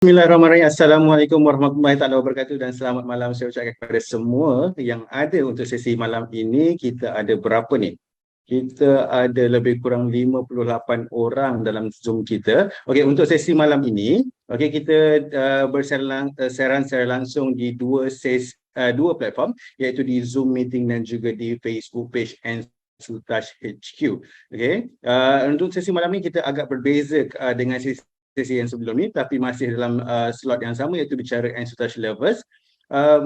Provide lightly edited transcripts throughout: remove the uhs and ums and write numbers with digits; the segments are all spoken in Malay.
Bismillahirrahmanirrahim. Assalamualaikum warahmatullahi taala wabarakatuh dan selamat malam saya ucapkan kepada semua yang ada untuk sesi malam ini. Kita ada berapa ni? Kita ada lebih kurang 58 orang dalam Zoom kita. Okey, untuk sesi malam ini, okey kita bersiaran secara langsung di dua platform iaitu di Zoom meeting dan juga di Facebook page Ensutouch HQ. Okey. Untuk sesi malam ini kita agak berbeza dengan sesi yang sebelum ni, tapi masih dalam slot yang sama iaitu bicara Ensutouch Lovers.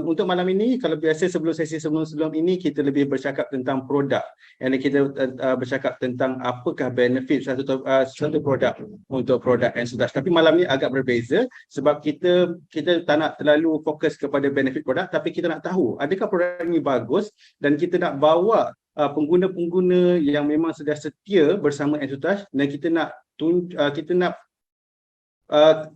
Untuk malam ini, kalau biasa sesi sebelum ini kita lebih bercakap tentang produk. Yang kita bercakap tentang apakah benefit satu produk untuk produk Ensutouch. Tapi malam ini agak berbeza sebab kita tak nak terlalu fokus kepada benefit produk, tapi kita nak tahu adakah produk ini bagus dan kita nak bawa pengguna-pengguna yang memang sudah setia bersama Ensutouch dan kita nak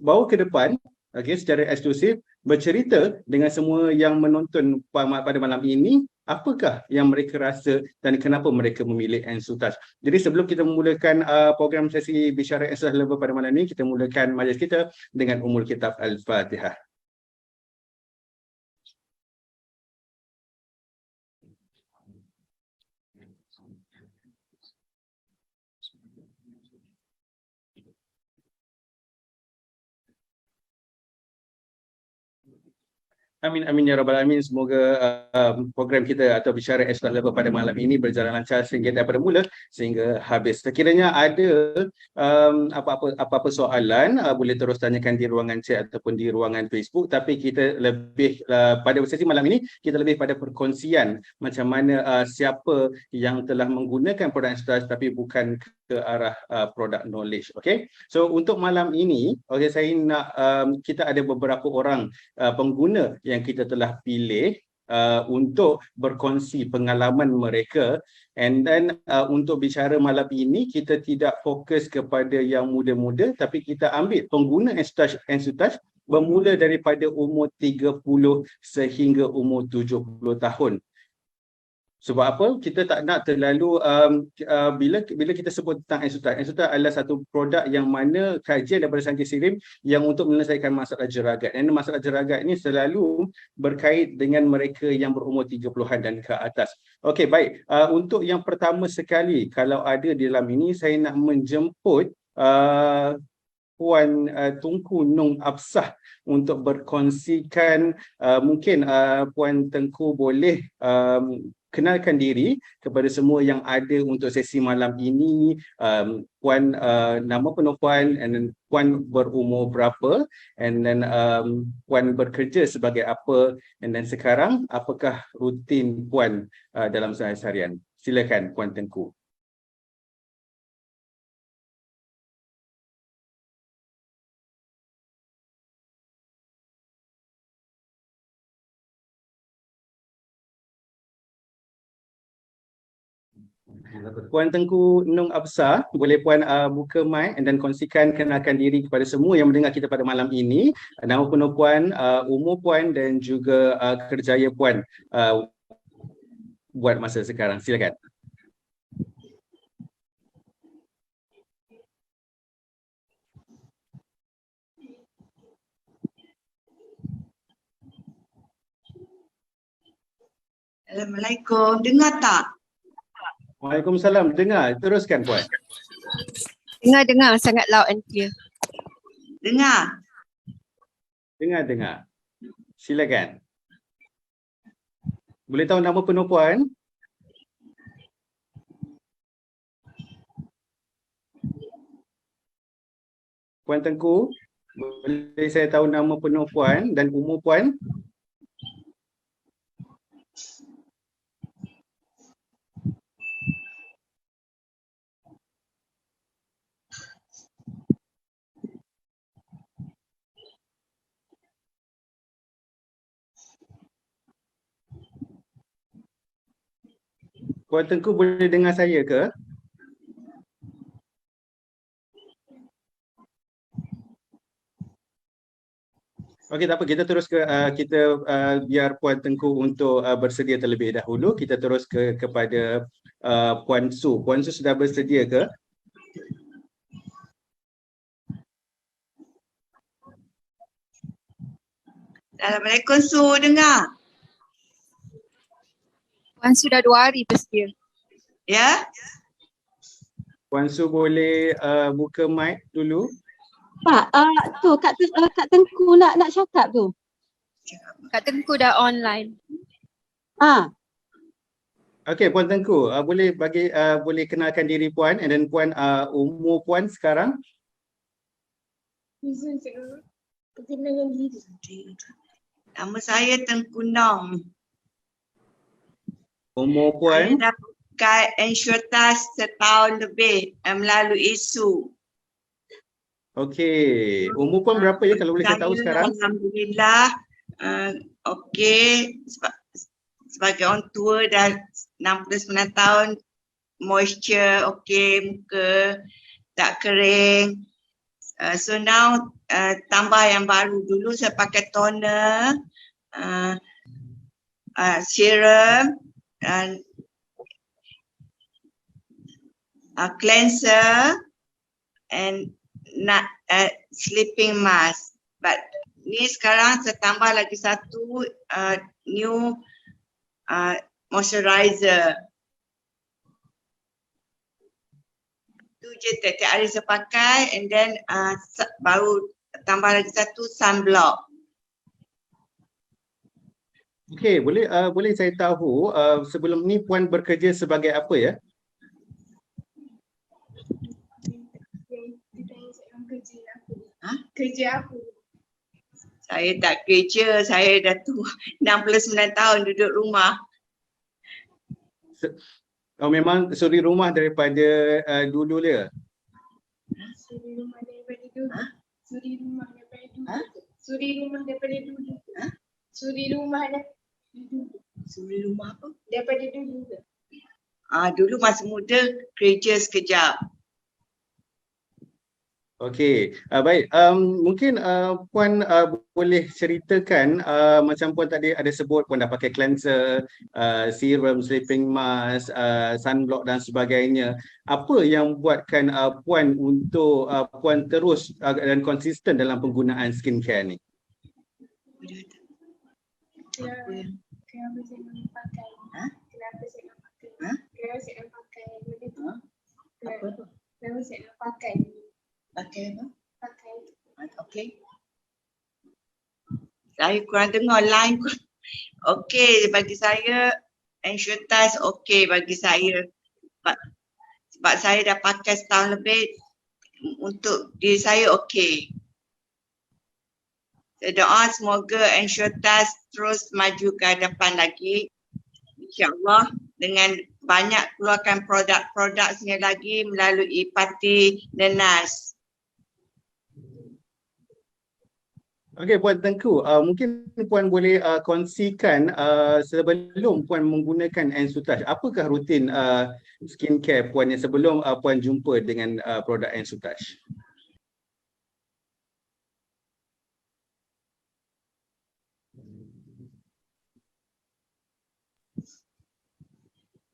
bawa ke depan, secara eksklusif bercerita dengan semua yang menonton pada malam ini apakah yang mereka rasa dan kenapa mereka memilih Ensutouch. Jadi sebelum kita memulakan program sesi bicara Ensutouch Lover pada malam ini, kita mulakan majlis kita dengan Ummul Kitab Al-Fatihah. Amin amin ya rabbal alamin. Semoga program kita atau bicara Ensutouch Lover pada malam ini berjalan lancar sehingga daripada mula sehingga habis. Sekiranya ada apa-apa soalan, boleh terus tanyakan di ruangan chat ataupun di ruangan Facebook. Tapi kita lebih pada sesi malam ini kita lebih pada perkongsian macam mana siapa yang telah menggunakan produk Ensutouch tapi bukan ke arah produk knowledge. Okay, so untuk malam ini, saya nak kita ada beberapa orang pengguna yang kita telah pilih untuk berkongsi pengalaman mereka. And then untuk bicara malam ini kita tidak fokus kepada yang muda-muda, tapi kita ambil pengguna Ensutouch bermula daripada umur 30 sehingga umur 70 tahun. Sebab apa? Kita tak nak terlalu bila kita sebut tentang Ensutouch adalah satu produk yang mana kajian daripada saintis sirim yang untuk menyelesaikan masalah jeragat. Dan masalah jeragat ini selalu berkait dengan mereka yang berumur 30-an dan ke atas. Okey, baik. Untuk yang pertama sekali, kalau ada di dalam ini, saya nak menjemput Puan Tunku Nong Absah untuk berkongsikan. Mungkin Puan Tengku boleh kenalkan diri kepada semua yang ada untuk sesi malam ini. Puan, nama penuh Puan, and then Puan berumur berapa, and then Puan bekerja sebagai apa, and then sekarang apakah rutin Puan dalam seharian. Silakan Puan Tengku. Puan Tengku Nong Absah, boleh Puan buka mic dan kongsikan, kenalkan diri kepada semua yang mendengar kita pada malam ini. Nama penuh Puan, umur Puan dan juga kerjaya Puan buat masa sekarang. Silakan. Assalamualaikum. Dengar tak? Waalaikumsalam. Dengar. Teruskan Puan. Dengar. Sangat loud and clear. Dengar. Dengar. Silakan. Boleh tahu nama penuh Puan? Puan Tengku, boleh saya tahu nama penuh Puan dan umur Puan? Puan Tengku boleh dengar saya ke? Okey, tak apa, kita terus ke biar Puan Tengku untuk bersedia terlebih dahulu. Kita terus kepada Puan Su. Puan Su sudah bersedia ke? Assalamualaikum Su, dengar? Puan Su dah 2 hari bersedia. Ya? Puan Su boleh buka mic dulu. Pak, tu Kak Tengku nak cakap tu. Kak Tengku dah online. Okey, Puan Tengku, boleh kenalkan diri Puan, and then Puan, umur Puan sekarang? Nama saya Tengku Nong. Umur Saya Puan? dah pakai Ensuretas setahun lebih melalui Su. Okey, umur Puan berapa ya kalau boleh saya tahu sekarang? Alhamdulillah, okey. Sebagai orang tua dah 69 tahun, moisture okey, muka tak kering. So now tambah yang baru. Dulu saya pakai toner, serum, dan cleanser and sleeping mask. But ni sekarang saya tambah lagi satu new moisturizer. Tu je tiap-tiap hari saya pakai, and then baru tambah lagi satu sunblock. Okey, boleh saya tahu sebelum ni Puan bekerja sebagai apa ya? Kerja apa? Saya tak kerja, saya dah tua 69 tahun duduk rumah. Oh, memang suri rumah daripada dulu dia? Suri rumah daripada dulu. Suri rumah daripada dulu. Suri rumah daripada dulu. Suri rumah daripada dulu. Suri rumah apa? Daripada dulu. Dulu masa muda kerja sekejap. Okey, baik. Mungkin Puan boleh ceritakan macam Puan tadi ada sebut Puan dah pakai cleanser, serum, sleeping mask, sunblock dan sebagainya. Apa yang buatkan Puan untuk Puan terus dan konsisten dalam penggunaan skincare ni? Kenapa saya nak pakai? Kenapa saya nak pakai? Kenapa saya nak pakai benda tu? Kenapa saya nak pakai? Pakai apa? Pakai. Okey. Saya kurang dengar line. Okey, bagi saya Ensuretas okey bagi saya. Sebab saya dah pakai setahun lebih, untuk diri saya okey. Saya doa semoga Ensuretas terus maju ke hadapan lagi. InsyaAllah dengan banyak keluarkan produk-produknya lagi melalui parti Nenas. Okey, Puan Tengku, mungkin Puan boleh kongsikan sebelum Puan menggunakan Ensutage, apakah rutin skincare Puan yang sebelum Puan jumpa dengan produk Ensutage?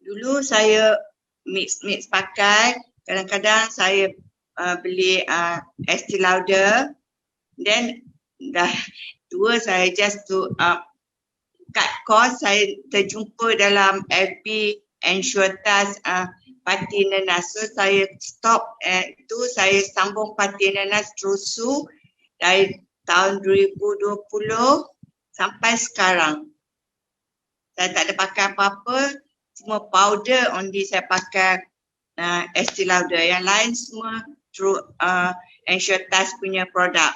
Dulu saya mix pakai, kadang-kadang saya beli Estee Lauder, then dah tua saya just to cut cost, saya terjumpa dalam FB Ensuretas parti Nenas. So saya stop itu, saya sambung parti Nenas terus dari tahun 2020 sampai sekarang. Saya tak ada pakai apa-apa, semua powder only saya pakai Estee Lauder. Yang lain semua through Ensuretas punya produk.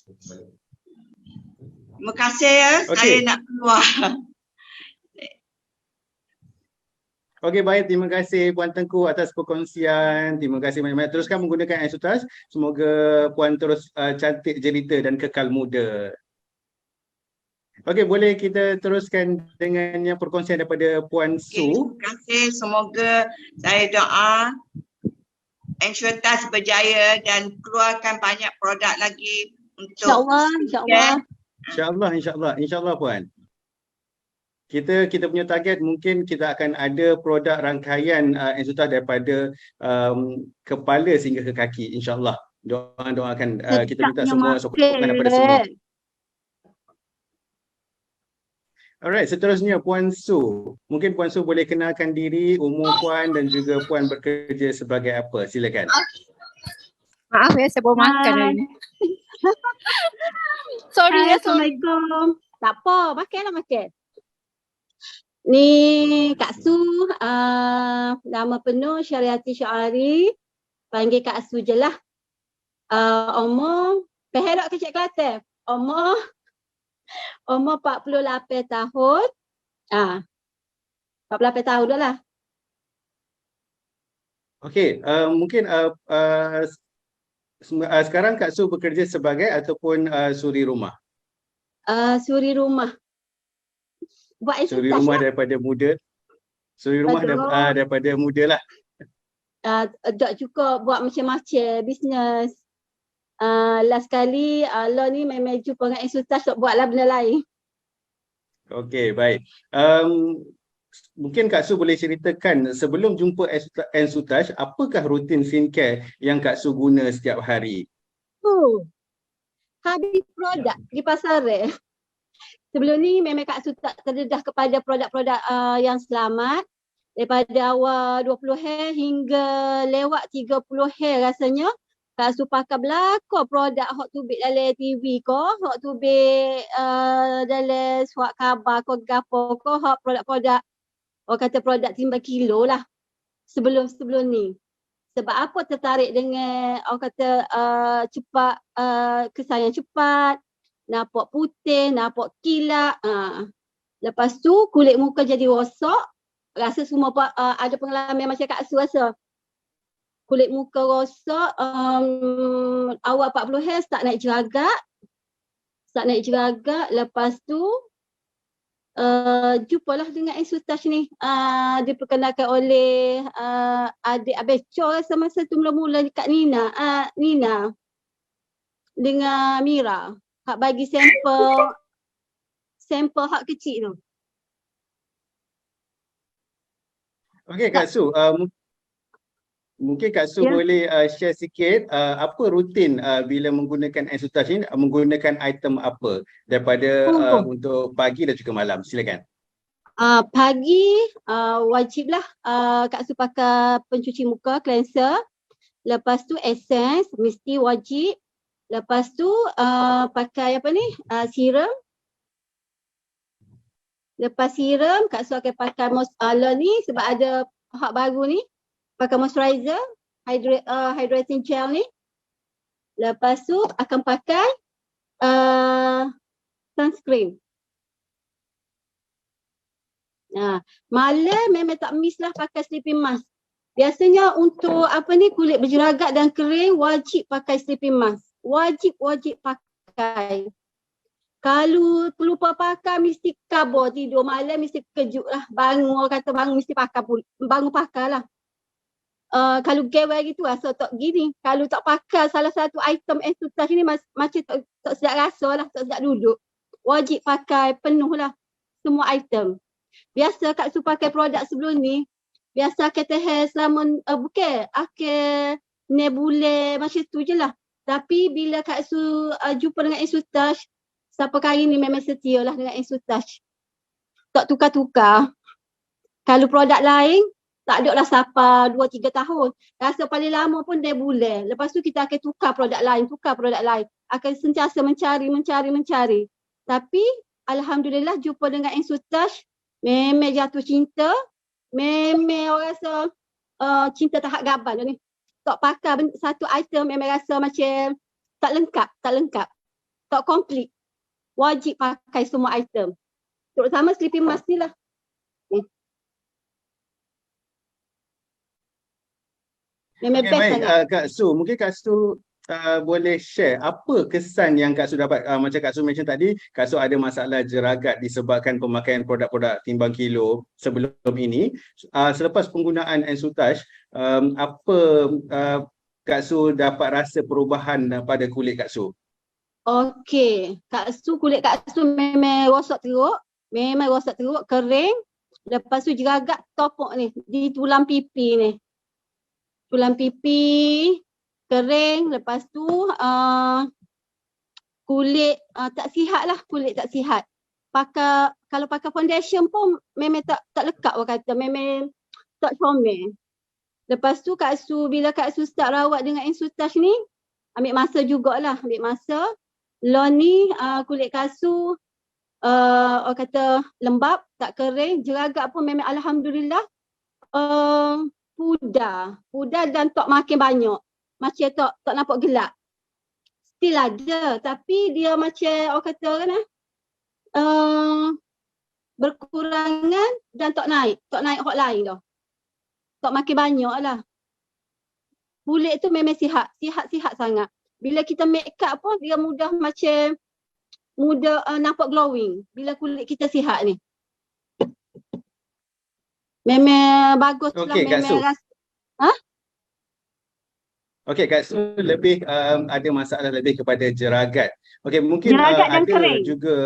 Terima kasih ya, saya nak keluar. Okey, baik. Terima kasih Puan Tengku atas perkongsian. Terima kasih banyak-banyak. Teruskan menggunakan Ensutage. Semoga Puan terus cantik jelita dan kekal muda. Okey, boleh kita teruskan dengan yang perkongsian daripada Puan Su. Terima kasih. Semoga saya doa Ensuretas berjaya dan keluarkan banyak produk lagi untuk InsyaAllah Puan. Kita punya target mungkin kita akan ada produk rangkaian Ensutage daripada kepala sehingga ke kaki, insyaAllah. Doakan kita minta semua sokongan daripada semua. Alright, seterusnya Puan Su. Mungkin Puan Su boleh kenalkan diri, umur Puan dan juga Puan bekerja sebagai apa. Silakan. Maaf ya, saya baru makan hari ni. Sorry Hai, ya, sorry. Assalamualaikum. Tak apa, makanlah makan. Ni Kak Su, nama penuh Syariati Syari. Panggil Kak Su je lah. Umur, Peherok Kecik Kelantan. Umur 48 tahun. 48 tahun dah lah. Okey, mungkin sekarang Kak Su bekerja sebagai ataupun suri rumah? Suri rumah. Buat Suri exercise rumah lah. daripada muda. Suri rumah Betul. daripada muda lah. Tak cukup buat macam-macam bisnes. Last kali lo ni memang jumpa dengan Ensutas nak buatlah benda lain. Okey, baik. Mungkin Kak Su boleh ceritakan sebelum jumpa Ensutas, apakah rutin skincare yang Kak Su guna setiap hari? Habis produk di pasaran. Sebelum ni memang Kak Su tak terdedah kepada produk-produk yang selamat. Daripada awal 20 hair hingga lewat 30 hair rasanya. Kak Su pakai belakang produk hot tubik dalam TV ko, hot tubik dalam surat khabar ko, gapo ko, hot produk-produk, orang kata produk timbang kilo lah sebelum ni. Sebab apa tertarik dengan orang kata cepat, kesan yang cepat, nampak putih, nampak kilat. Lepas tu kulit muka jadi rosak, rasa semua ada pengalaman macam Kak Su rasa. Kulit muka rosak, awal 40 hair start naik jeragak. Lepas tu jumpalah dengan Ensutas ni. Diperkenalkan oleh adik Abeco rasa masa tu mula-mula dekat Nina dengan Mira. Hak bagi sampel hak kecil tu. Okey Kak Su, mungkin Kak Su boleh share sikit apa rutin bila menggunakan Ensutas ini, menggunakan item apa daripada untuk pagi dan juga malam. Silakan. Pagi wajiblah Kak Su pakai pencuci muka, cleanser. Lepas tu essence mesti wajib. Lepas tu pakai apa ni? Serum. Lepas serum Kak Su akan pakai ni sebab ada hak baru ni. Pakai moisturizer, hydrating gel ni. Lepas tu akan pakai sunscreen. Malam memang tak miss lah pakai sleeping mask. Biasanya untuk kulit berjeragak dan kering wajib pakai sleeping mask. Wajib pakai. Kalau terlupa pakai mesti kabur tidur malam mesti kejut lah. Bangun mesti pakai lah. Kalau gawai gitu rasa tak gini. Kalau tak pakai salah satu item Ensutas ni macam tak sedap rasa lah, tak sedap duduk. Wajib pakai penuh lah semua item. Biasa Kak Su pakai produk sebelum ni, biasa kata hair selama akhir nebula macam tu je lah. Tapi bila Kak Su jumpa dengan Ensutas, sampai kali ni memang setia lah dengan Ensutas. Tak tukar-tukar. Kalau produk lain, tak ada lah siapa 2-3 tahun. Rasa paling lama pun dia bulan. Lepas tu kita akan tukar produk lain. Akan sentiasa mencari. Tapi alhamdulillah jumpa dengan Ensutas, memang jatuh cinta. Memang orang rasa cinta tak hak gaban ni. Tak pakai satu item memang rasa macam tak lengkap. Tak komplit. Wajib pakai semua item. Terutama sleeping mask ni lah. Memang best sangat. Kak Su, mungkin Kak Su boleh share apa kesan yang Kak Su dapat. Macam Kak Su mention tadi, Kak Su ada masalah jeragat disebabkan pemakaian produk-produk timbang kilo sebelum ini. Selepas penggunaan Ensutas, apa Kak Su dapat rasa perubahan pada kulit Kak Su? Okey, kulit Kak Su memang rosak teruk, kering. Lepas tu jeragat topok ni di tulang pipi ni. Tulang pipi kering, lepas tu kulit tak sihat lah, kalau pakai foundation pun memang tak lekat orang kata, memang tak comel. Lepas tu bila Kak Su start rawat dengan Ensutage ni, ambil masa jugalah, ambil masa. Lawn ni kulit Kak Su orang kata lembab, tak kering, jeragak pun memang alhamdulillah pudar dan tak makin banyak. Macam tak nampak gelap. Still ada, tapi dia macam orang kata kan berkurangan dan tak naik hot lain dah. Tak makin banyak lah. Kulit tu memang sihat sangat. Bila kita make up pun dia mudah nampak glowing bila kulit kita sihat ni. Memang bagus lah. Okey, Kak Su. Okey, Kak Su lebih ada masalah lebih kepada jeragat. Okey, mungkin Jeragat dan ada kering. juga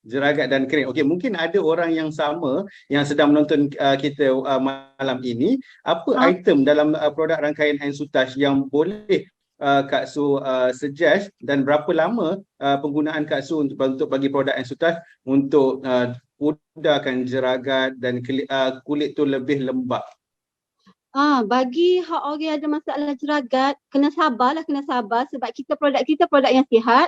jeragat dan kering. Okey, mungkin ada orang yang sama yang sedang menonton kita malam ini. Apa item dalam produk rangkaian Ensutage yang boleh Kak Su suggest dan berapa lama penggunaan Kak Su untuk bagi produk Ensutage untuk pudarkan jeragat dan kulit tu lebih lembab? Bagi orang ada masalah jeragat, kena sabar sebab produk kita produk yang sihat,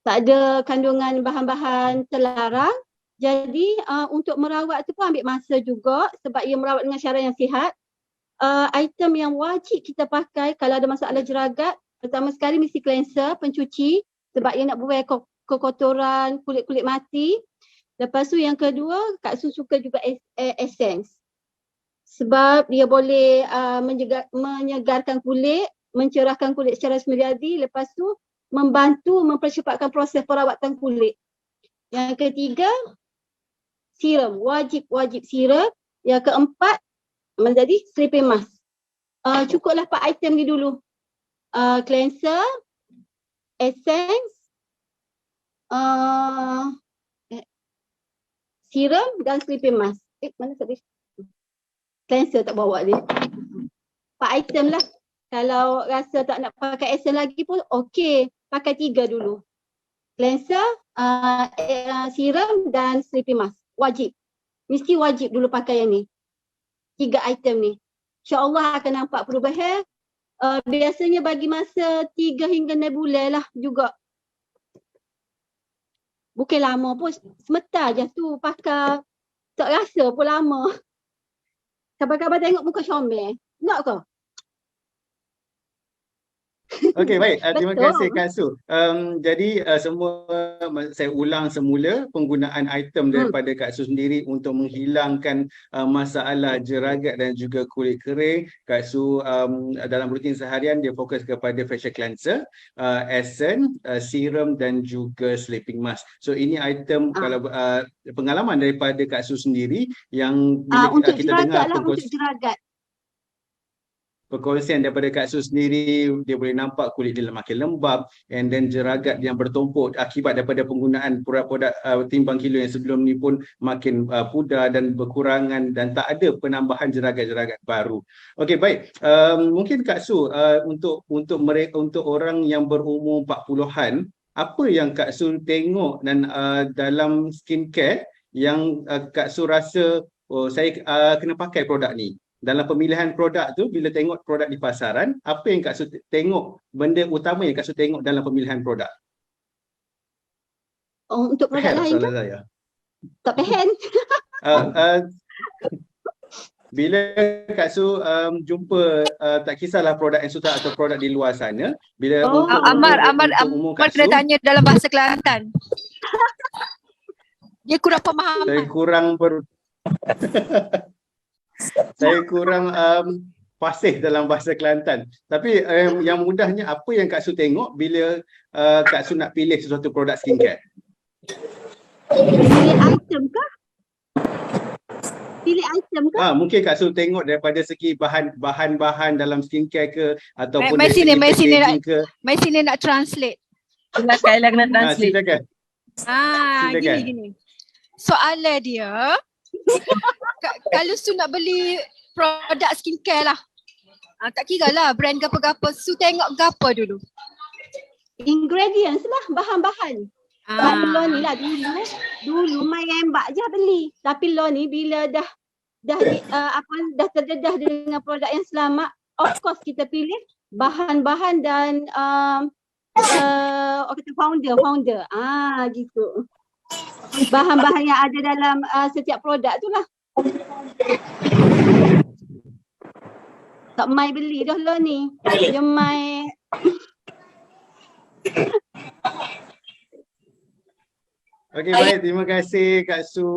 tak ada kandungan bahan-bahan terlarang. Jadi untuk merawat tu pun ambil masa juga sebab ia merawat dengan cara yang sihat. Item yang wajib kita pakai kalau ada masalah jeragat, pertama sekali mesti cleanser, pencuci sebab ia nak buang kekotoran, kulit-kulit mati. Lepas tu yang kedua, Kak Su suka juga essence. Sebab dia boleh menyegarkan kulit, mencerahkan kulit secara semediadi. Lepas tu membantu mempercepatkan proses perawatan kulit. Yang ketiga, serum. Wajib serum. Yang keempat, menjadi sleeping mask. Cukuplah 4 item ni dulu. Cleanser, essence, serum dan sleeping mask. Mana tak boleh? Cleanser tak bawa dia. 4 item lah. Kalau rasa tak nak pakai essence lagi pun okey. Pakai 3 dulu. Cleanser, serum dan sleeping mask. Wajib. Mesti wajib dulu pakai yang ni. 3 item ni. InsyaAllah akan nampak perubahan. Biasanya bagi masa 3 hingga 6 bulan lah juga. Bukan lama pun. Sebentar je tu pakai. Tak rasa pun lama. Kabar-kabar tengok muka comel. Nak ke? Okey, baik. Terima Betul. kasih Kak Su. Jadi semua saya ulang semula penggunaan item daripada Kak Su sendiri untuk menghilangkan masalah jeragat dan juga kulit kering. Kak Su dalam rutin seharian dia fokus kepada facial cleanser, essence, serum dan juga sleeping mask. So ini item kalau pengalaman daripada Kak Su sendiri yang bila Untuk kita dengar untuk jeragat. perkongsian daripada Kak Su sendiri, dia boleh nampak kulit dia makin lembab and then jeragat yang bertumpuk akibat daripada penggunaan produk-produk timbang kilo yang sebelum ni pun makin pudar dan berkurangan dan tak ada penambahan jeragat-jeragat baru. Okey, baik. Mungkin Kak Su untuk orang yang berumur 40-an, apa yang Kak Su tengok dan dalam skincare yang Kak Su rasa saya kena pakai produk ni? Dalam pemilihan produk tu, bila tengok produk di pasaran, apa yang Kak Su tengok, benda utama yang Kak Su tengok dalam pemilihan produk? Untuk produk lain soalan tu? saya. Tak faham. Bila Kak Su jumpa tak kisahlah produk Ensutage atau produk di luar sana, bila Amar Kak Su, kena tanya dalam bahasa Kelantan. Dia kurang pemahaman. Saya kurang fasih dalam bahasa Kelantan. Tapi yang mudahnya, apa yang Kak Su tengok bila Kak Su nak pilih sesuatu produk skincare? Pilih item kah? Pilih item kah? Mungkin Kak Su tengok daripada segi bahan-bahan dalam skincare ke ataupun Mai sini nak nak translate. Silakan nak translate. Silakan. Silakan. Gini. Soalan dia, kalau Su nak beli produk skincare lah, tak kira lah brand gapa-gapa, Su tengok gapa dulu? Ingredients lah, bahan-bahan. Tapi lo ni lah dulu main rembak je beli. Tapi lo ni bila dah terdedah dengan produk yang selamat, of course kita pilih bahan-bahan dan founder. Gitu. Bahan-bahan yang ada dalam setiap produk tu lah. Tak mai beli dah lo ni. Dia mai Okey, baik. Terima kasih Kak Su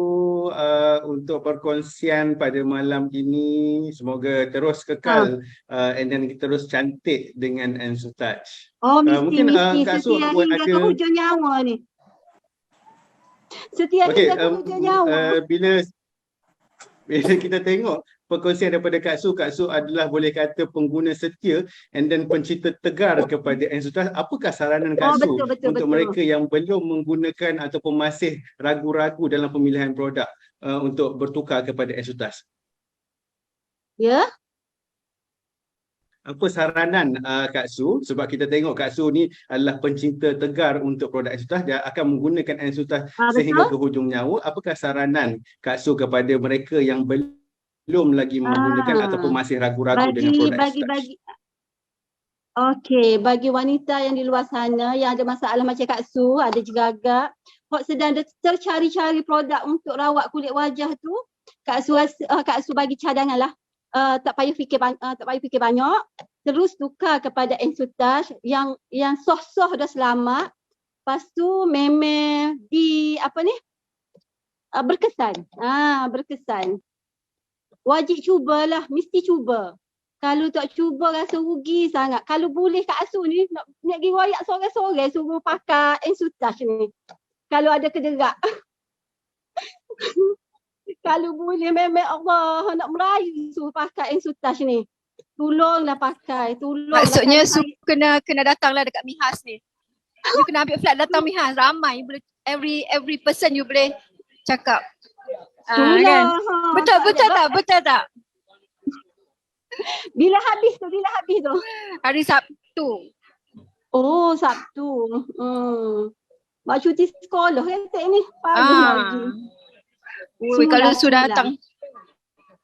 untuk perkongsian pada malam ini. Semoga terus kekal and then terus cantik dengan Ensu Touch. Mesti Kak Su setia buat hingga ada ke hujung nyawa ni. Setia hingga ke hujung nyawa. Bila kita tengok perkongsian daripada Kak Su adalah boleh kata pengguna setia and then pencipta tegar kepada Ensu Touch. Apakah saranan Kak Su untuk mereka yang belum menggunakan ataupun masih ragu-ragu dalam pemilihan produk untuk bertukar kepada Ensu Touch? Ya. Apa saranan Kak Su, sebab kita tengok Kak Su ni adalah pencinta tegar untuk produk Ensu Touch, dia akan menggunakan Ensu Touch sehingga ke hujung nyawa. Apakah saranan Kak Su kepada mereka yang belum lagi menggunakan ataupun masih ragu-ragu dengan produk Ensu Touch? Okey, bagi wanita yang di luar sana yang ada masalah macam Kak Su, ada jegagak, sedang tercari-cari produk untuk rawat kulit wajah tu, Kak Su bagi cadangan lah. Tak payah fikir banyak, terus tukar kepada Ensu Touch yang soh-soh dah selamat. Lepas tu memang berkesan. Berkesan. Wajib cubalah, mesti cuba. Kalau tak cuba rasa rugi sangat. Kalau boleh Kak Su ni nak pergi royak sore-sore suruh pakai Ensu Touch ni. Kalau ada kederak. Kalau boleh memang Allah nak merayu suruh pakai Ensu Touch ni. Tolonglah pakai, tolonglah. Maksudnya Su kena datanglah dekat Mihas ni. You kena ambil flight datang Mihas, ramai. Every person you boleh cakap. Kan? Betul tak? Bila habis tu? Hari Sabtu. Oh, Sabtu. Mak cuti sekolah kan ni. Pagi. Kalau Su datang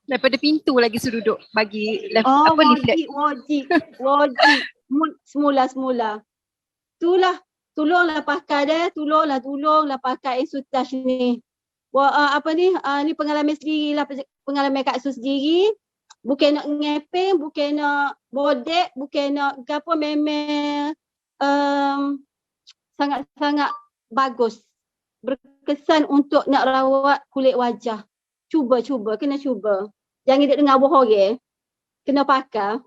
daripada pintu lagi Su duduk bagi leaflet. Wajib. Semula. Itulah. Tolonglah pakai dia, tolonglah pakai Ensu Touch ni. Ni pengalaman sendirilah, pengalaman Kak Su sendiri. Bukan nak ngepeng, bukan nak bodek, bukan nak apa, memang sangat-sangat bagus. Berkesan untuk nak rawat kulit wajah. Cuba, kena cuba. Jangan duduk dengar bohong orang. Kena pakai.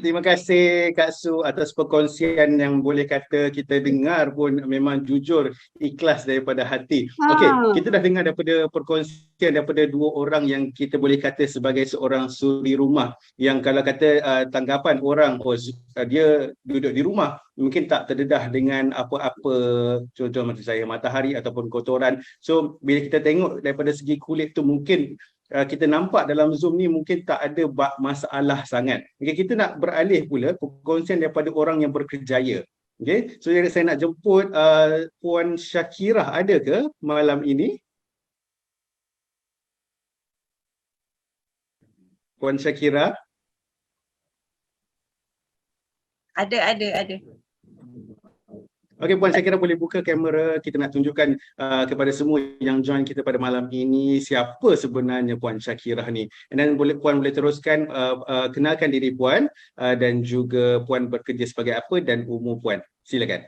Terima kasih Kak Su atas perkongsian yang boleh kata kita dengar pun memang jujur, ikhlas daripada hati. Okey, kita dah dengar daripada perkongsian daripada dua orang yang kita boleh kata sebagai seorang suri rumah, yang kalau kata tanggapan orang, dia duduk di rumah mungkin tak terdedah dengan apa-apa, contoh macam saya, matahari ataupun kotoran. So bila kita tengok daripada segi kulit tu, mungkin kita nampak dalam Zoom ni mungkin tak ada masalah sangat. Okay, kita nak beralih pula perkongsian daripada orang yang berkerjaya. Okay, so saya nak jemput Puan Syakirah, ada ke malam ini? Puan Syakirah? Ada. Okey Puan, saya kira boleh buka kamera, kita nak tunjukkan kepada semua yang join kita pada malam ini siapa sebenarnya Puan Syakirah ni. And then Puan boleh teruskan kenalkan diri Puan dan juga Puan bekerja sebagai apa dan umur Puan. Silakan.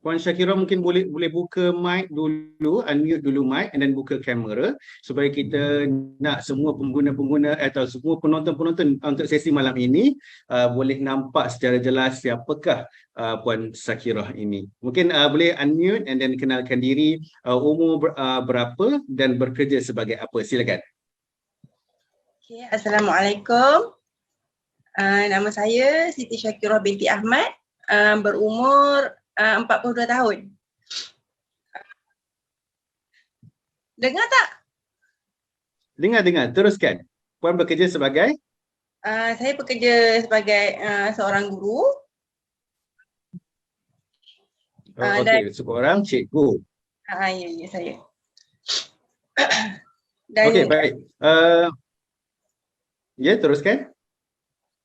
Puan Syakirah mungkin boleh buka mic dulu, unmute dulu mic and then buka kamera supaya kita nak semua pengguna-pengguna atau semua penonton-penonton untuk sesi malam ini boleh nampak secara jelas siapakah Puan Syakirah ini. Mungkin boleh unmute and then kenalkan diri, umur berapa dan bekerja sebagai apa. Silakan. Okay, Assalamualaikum. Nama saya Siti Syakirah binti Ahmad, berumur 42 tahun. Dengar tak? Dengar, teruskan. Puan bekerja sebagai? Saya bekerja sebagai seorang guru. Okey, seorang cikgu. Ya, saya. Dan, Okey, baik. Ya, teruskan.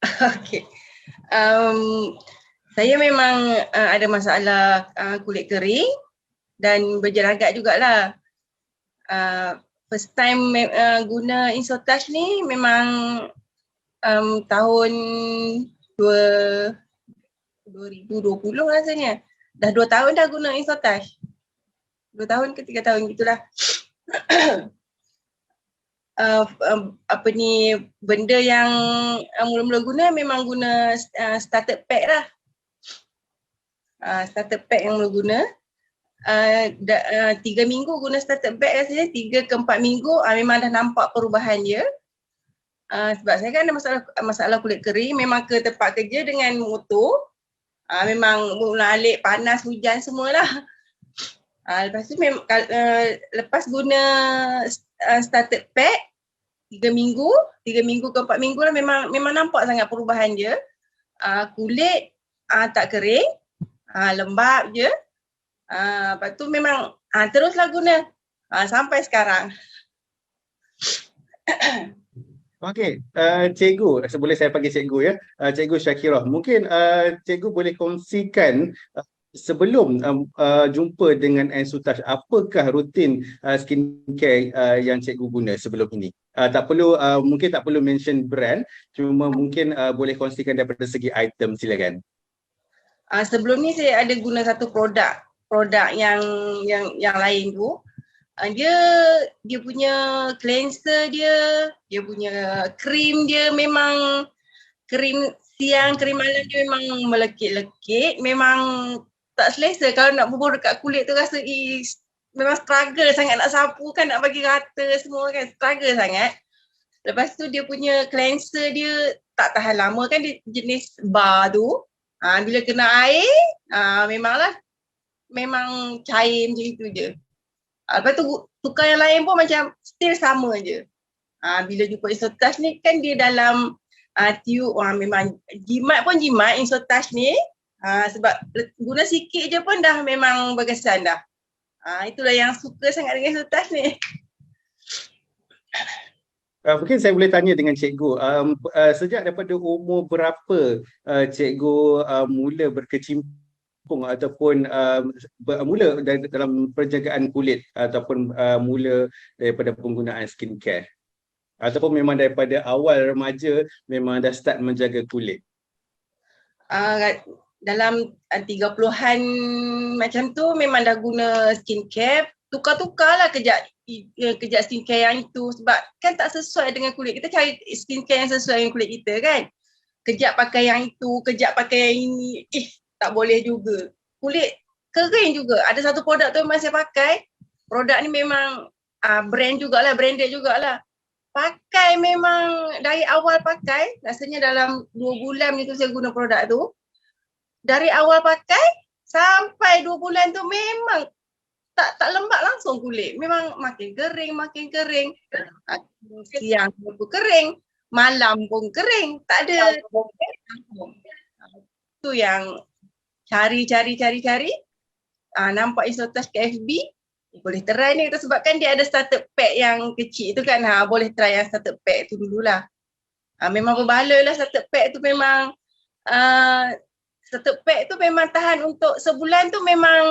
Okey. Saya memang ada masalah kulit kering dan berjelagat jugalah. First time guna Insotouch ni memang tahun 2020 rasanya. Dah 2 tahun dah guna Insotouch. 2 tahun ke 3 tahun gitulah. Benda yang mula-mula guna memang guna starter pack lah. Starter pack yang mula guna. 3 minggu guna starter pack rasanya, 3 ke 4 minggu memang dah nampak perubahan dia. Sebab saya kan ada masalah kulit kering, memang ke tempat kerja dengan motor. Memang mula alik panas, hujan semualah. Lepas tu lepas guna starter pack 3 minggu ke 4 minggu lah memang nampak sangat perubahan dia. Kulit tak kering, lembap je. Lepas tu memang teruslah guna sampai sekarang. Okey, cikgu, boleh saya panggil cikgu ya? Cikgu Syakirah, mungkin cikgu boleh kongsikan sebelum jumpa dengan Insotouch, apakah rutin skincare yang cikgu guna sebelum ini? Mungkin tak perlu mention brand, cuma mungkin boleh kongsikan daripada segi item, silakan. Sebelum ni saya ada guna satu produk yang lain tu. Dia punya cleanser dia punya krim dia memang krim siang, krim malam dia memang melekit-lekit, memang tak selesa. Kalau nak bubuh dekat kulit tu rasa memang struggle sangat nak sapu kan, nak bagi rata semua kan, struggle sangat. Lepas tu dia punya cleanser dia tak tahan lama kan, dia jenis bar tu. Bila kena air, memang cair macam itu je. Lepas tu tukar yang lain pun macam still sama je. Bila jumpa Insotouch ni kan dia dalam tube, memang jimat Insotouch ni. Sebab guna sikit je pun dah memang berkesan dah. Itulah yang suka sangat dengan Insotouch ni. Mungkin saya boleh tanya dengan cikgu, sejak daripada umur berapa cikgu mula berkecimpung ataupun mula dalam penjagaan kulit ataupun mula daripada penggunaan skincare? Ataupun memang daripada awal remaja memang dah start menjaga kulit? Dalam 30-an macam tu memang dah guna skincare. Tukar-tukarlah kejap skincare yang itu sebab kan tak sesuai dengan kulit. Kita cari skincare yang sesuai dengan kulit kita kan. Kejap pakai yang itu, kejap pakai yang ini. Tak boleh juga. Kulit kering juga. Ada satu produk tu memang saya pakai. Produk ni memang branded jugalah. Pakai memang dari awal pakai, rasanya dalam 2 bulan itu saya guna produk tu. Dari awal pakai sampai 2 bulan tu memang tak lembab langsung kulit. Memang makin kering. Siang pun kering, malam pun kering. Tak ada. Tu yang cari. Nampak Insotouch ke FB, boleh try ni kita sebabkan dia ada starter pack yang kecil tu kan. Boleh try yang starter pack tu dululah. Memang berbaloi lah starter pack tu memang. Starter pack tu memang tahan untuk sebulan tu memang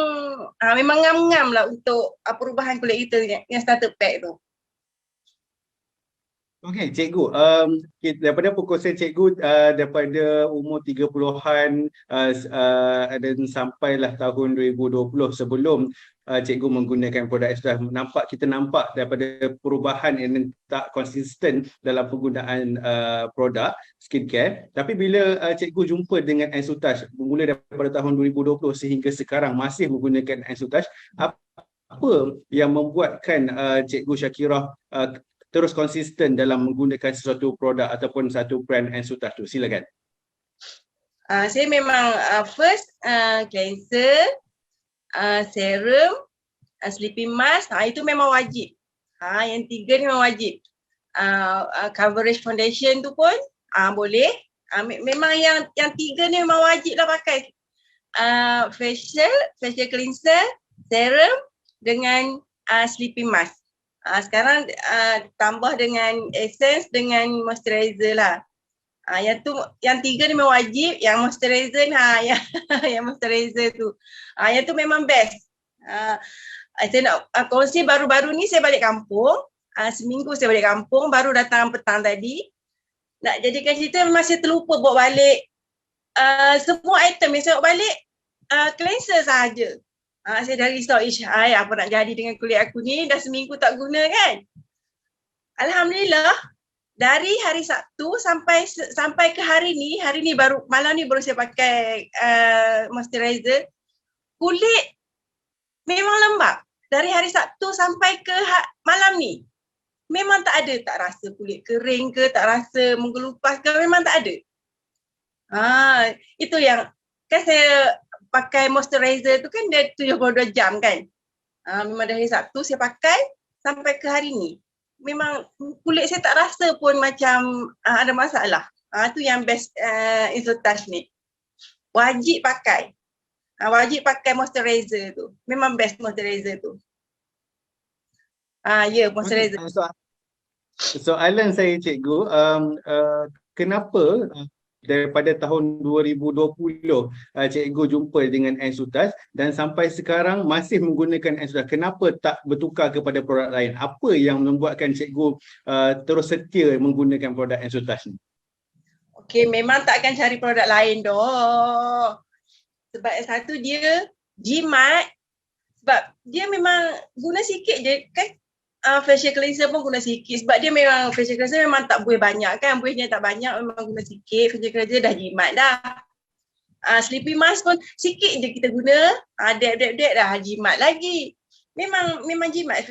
ngam-ngam lah untuk perubahan kulit kita yang starter pack tu. Okey, cikgu, daripada perkongsian cikgu daripada umur 30-an dan sampailah tahun 2020 sebelum cikgu menggunakan produk Insotouch, kita nampak daripada perubahan yang tak konsisten dalam penggunaan produk skincare. Tapi bila cikgu jumpa dengan Insotouch bermula daripada tahun 2020 sehingga sekarang masih menggunakan Insotouch, apa yang membuatkan cikgu Syakirah terus konsisten dalam menggunakan sesuatu produk ataupun satu brand Ensutas tu? Silakan. Saya memang first cleanser, serum, sleeping mask, itu memang wajib. Yang 3 ni memang wajib. Coverage foundation tu pun boleh. Memang yang 3 ni memang wajib lah pakai. Facial cleanser, serum dengan sleeping mask. Sekarang tambah dengan essence dengan moisturizer lah. Yang 3 ni memang wajib, yang moisturizer yang moisturizer tu. Yang tu memang best. Saya nak kongsi baru-baru ni saya balik kampung. Seminggu saya balik kampung, baru datang petang tadi. Nak jadikan cerita memang saya terlupa bawa balik semua item yang saya bawa balik cleanser sahaja. Saya dah risau, apa nak jadi dengan kulit aku ni, dah seminggu tak guna kan. Alhamdulillah, dari hari Sabtu sampai ke hari ni baru, malam ni baru saya pakai moisturizer. Kulit memang lembab. Dari hari Sabtu sampai ke malam ni. Memang tak rasa kulit kering ke, tak rasa menggelupas ke, memang tak ada. Itu yang, kan saya pakai moisturizer tu kan dia 72 jam kan. Memang dari Sabtu saya pakai sampai ke hari ni. Memang kulit saya tak rasa pun macam ada masalah. Tu yang best Ensutas ni. Wajib pakai. Wajib pakai moisturizer tu. Memang best moisturizer tu. Moisturizer. Soalan saya cikgu, kenapa daripada tahun 2020 cikgu jumpa dengan Ensutas dan sampai sekarang masih menggunakan Ensutas? Kenapa tak bertukar kepada produk lain? Apa yang membuatkan cikgu terus setia menggunakan produk Ensutas ni? Okey, memang tak akan cari produk lain doh. Sebab satu dia jimat, sebab dia memang guna sikit je kan. Facial cleanser pun guna sikit sebab dia memang facial cleanser memang tak buih banyak kan, buihnya tak banyak, memang guna sikit. Facial cleanser dah jimat dah. Sleeping mask pun sikit je kita guna, dek dah jimat lagi. Memang jimat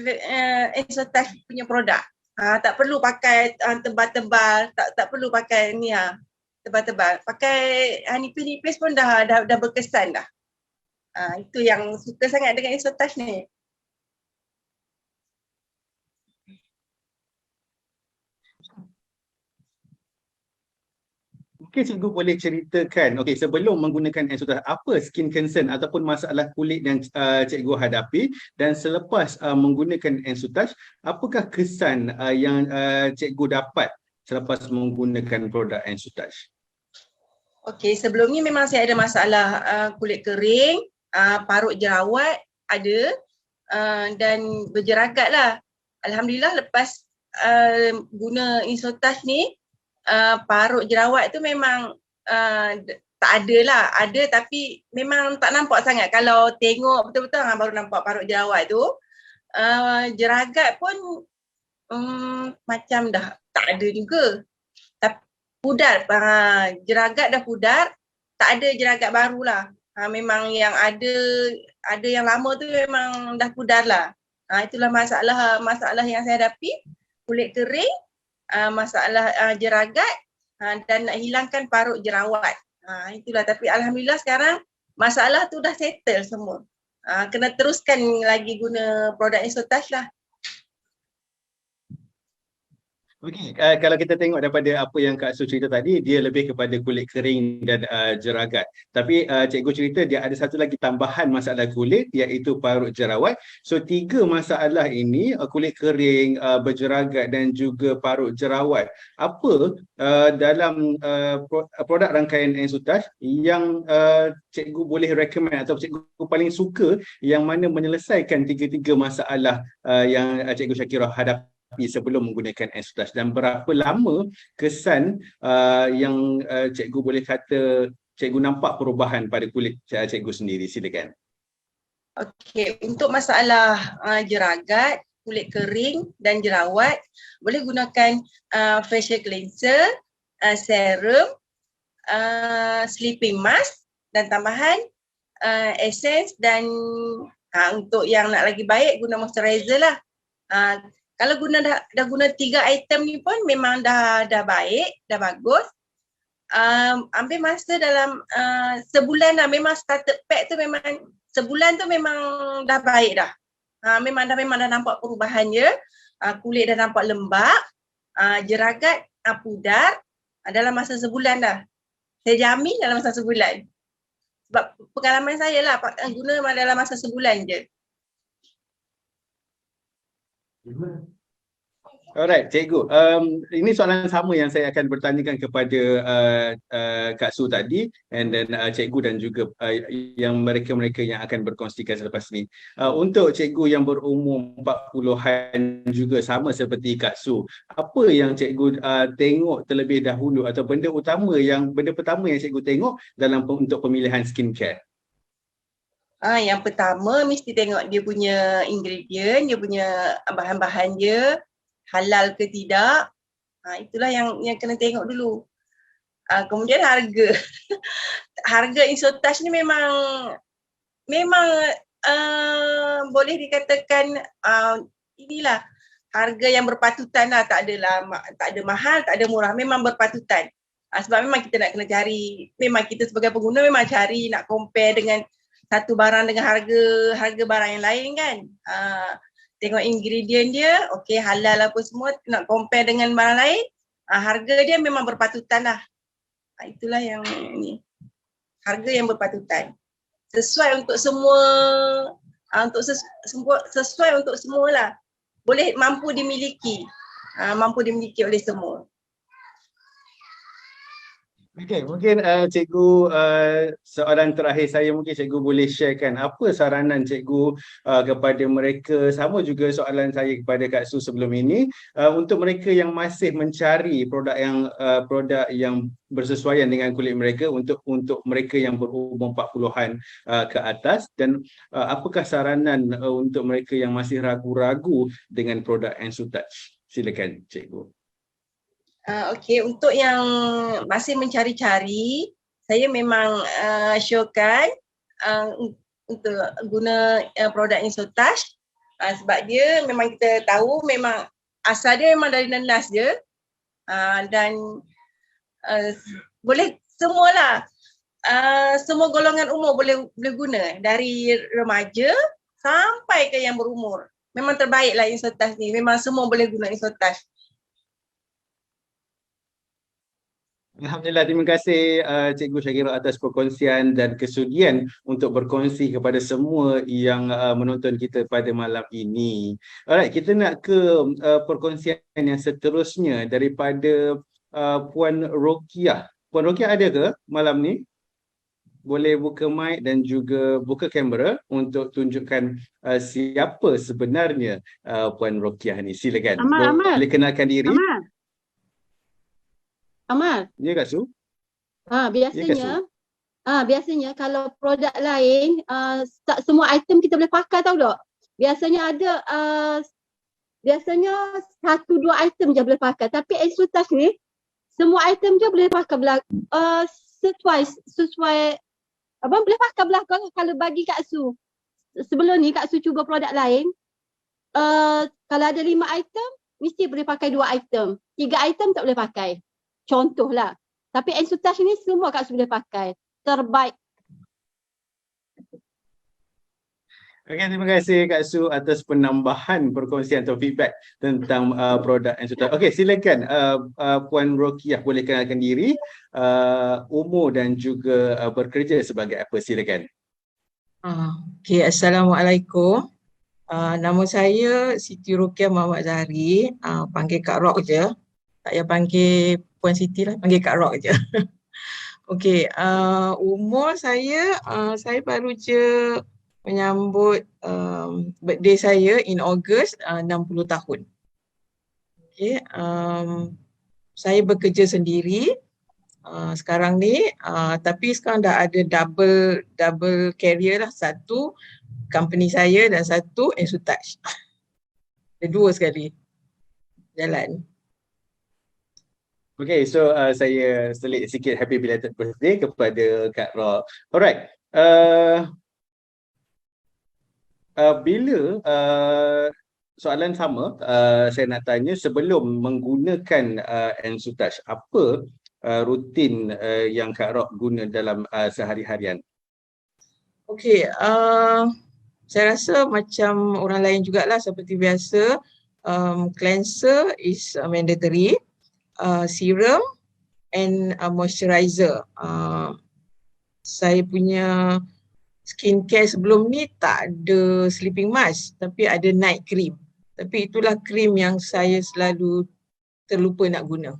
Ensutas punya produk. Tak perlu pakai tebal-tebal, tak perlu pakai ni tebal-tebal. Pakai nipis-nipis pun dah berkesan dah. Itu yang suka sangat dengan Ensutas ni. Mungkin cikgu boleh ceritakan, sebelum menggunakan Ensutas, apa skin concern ataupun masalah kulit yang cikgu hadapi, dan selepas menggunakan Ensutas, apakah kesan yang cikgu dapat selepas menggunakan produk Ensutas? Sebelum ni memang saya ada masalah kulit kering, parut jerawat ada, dan berjeragat lah. Alhamdulillah lepas guna Ensutas ni, parut jerawat tu memang tak ada lah. Ada tapi memang tak nampak sangat. Kalau tengok betul-betul baru nampak parut jerawat tu. Jeragat pun macam dah tak ada juga. Tapi pudar, jeragat dah pudar, tak ada jeragat baru lah. Memang yang ada yang lama tu memang dah pudar lah. Itulah masalah yang saya hadapi. Kulit kering, masalah jeragat, dan nak hilangkan parut jerawat. Itulah, tapi alhamdulillah sekarang masalah tu dah settle semua. Kena teruskan lagi guna produk Ensutas lah. Kalau kita tengok daripada apa yang Kak Su cerita tadi, dia lebih kepada kulit kering dan jeragat. Tapi cikgu cerita dia ada satu lagi tambahan masalah kulit, iaitu parut jerawat. So 3 masalah ini, kulit kering, berjeragat dan juga parut jerawat. Apa dalam produk rangkaian Ensutas yang cikgu boleh recommend atau cikgu paling suka, yang mana menyelesaikan 3 masalah yang cikgu Syakirah hadapi sebelum menggunakan Ensutas, dan berapa lama kesan yang cikgu boleh kata cikgu nampak perubahan pada kulit cikgu sendiri? Silakan. Untuk masalah jeragat, kulit kering dan jerawat, boleh gunakan facial cleanser, serum, sleeping mask dan tambahan essence, dan untuk yang nak lagi baik guna moisturizer lah. Kalau dah guna 3 item ni pun memang dah baik, dah bagus. Ambil masa dalam sebulan dah, memang starter pack tu memang sebulan tu memang dah baik dah. Memang dah nampak perubahan je. Kulit dah nampak lembap, jeragat pudar dalam masa sebulan dah. Saya jamin dalam masa sebulan. Sebab pengalaman saya lah, guna dalam masa sebulan je. Alright, cikgu. Ini soalan sama yang saya akan bertanyakan kepada Kak Su tadi, and then cikgu dan juga yang mereka-mereka yang akan berkongsikan selepas ni. Untuk cikgu yang berumur 40-an juga sama seperti Kak Su, apa yang cikgu tengok terlebih dahulu atau benda pertama yang cikgu tengok dalam untuk pemilihan skincare? Yang pertama mesti tengok dia punya ingredient, dia punya bahan-bahan dia halal ke tidak. Itulah yang kena tengok dulu. Kemudian harga. Harga Insotouch ni memang boleh dikatakan inilah harga yang berpatutan lah. Tak ada mahal, tak ada murah, memang berpatutan. Sebab memang kita nak kena cari, memang kita sebagai pengguna memang cari nak compare dengan satu barang dengan harga barang yang lain kan. Tengok ingredient dia, okey halal apa semua, nak compare dengan barang lain, harga dia memang berpatutan lah. Itulah yang ni. Harga yang berpatutan. Sesuai untuk semua, sesuai untuk semua lah. Boleh mampu dimiliki oleh semua. Okey, mungkin cikgu soalan terakhir saya, mungkin cikgu boleh sharekan apa saranan cikgu kepada mereka, sama juga soalan saya kepada Kak Su sebelum ini, untuk mereka yang masih mencari produk yang bersesuaian dengan kulit mereka, untuk mereka yang berumur 40-an ke atas, dan apakah saranan untuk mereka yang masih ragu-ragu dengan produk Insotouch? Silakan cikgu. Okey, untuk yang masih mencari-cari, saya memang syorkan untuk guna produk Insotouch, sebab dia memang kita tahu memang asal dia memang dari nenas je, dan boleh semualah, semua golongan umur boleh guna, dari remaja sampai ke yang berumur. Memang terbaiklah Insotouch ni, memang semua boleh guna Insotouch. Alhamdulillah, terima kasih Cikgu Syakira atas perkongsian dan kesudian untuk berkongsi kepada semua yang menonton kita pada malam ini. Alright, kita nak ke perkongsian yang seterusnya daripada Puan Rokiah. Puan Rokiah ada ke malam ni? Boleh buka mic dan juga buka kamera untuk tunjukkan siapa sebenarnya Puan Rokiah ni. Silakan. Amal. Boleh kenalkan diri. Amal. Ya Kak Su? Biasanya kalau produk lain tak semua item kita boleh pakai, tahu tak? Biasanya ada biasanya 1-2 item je boleh pakai, tapi Insotouch ni semua item je boleh pakai sesuai abang boleh pakai belakang. Kalau bagi Kak Su, sebelum ni Kak Su cuba produk lain, kalau ada 5 item mesti boleh pakai 2 item, 3 item tak boleh pakai. Contohlah. Tapi Insotouch ni semua Kak Su boleh pakai. Terbaik. Okey, terima kasih Kak Su atas penambahan perkongsian atau feedback tentang produk Insotouch. Okey, silakan Puan Rokiah, boleh kenalkan diri, umur dan juga bekerja sebagai apa, silakan. Okey, Assalamualaikum. Nama saya Siti Rokiah Muhammad Zahari, panggil Kak Rock je. Tak payah panggil Puan Siti lah, panggil Kak Rock je. Okey, umur saya baru je menyambut birthday saya in Ogust, 60 tahun. Okey, saya bekerja sendiri sekarang ni, tapi sekarang dah ada double career lah, satu company saya dan satu Insotouch. Ada 2 sekali jalan. Okay, so saya selit sikit happy belated birthday kepada Kak Rock. Alright, bila soalan sama, saya nak tanya sebelum menggunakan Ensutouch, apa rutin yang Kak Rock guna dalam sehari-harian? Okey, saya rasa macam orang lain jugalah seperti biasa. Cleanser is mandatory, serum and moisturizer. Saya punya skincare sebelum ni tak ada sleeping mask tapi ada night cream. Tapi itulah krim yang saya selalu terlupa nak guna.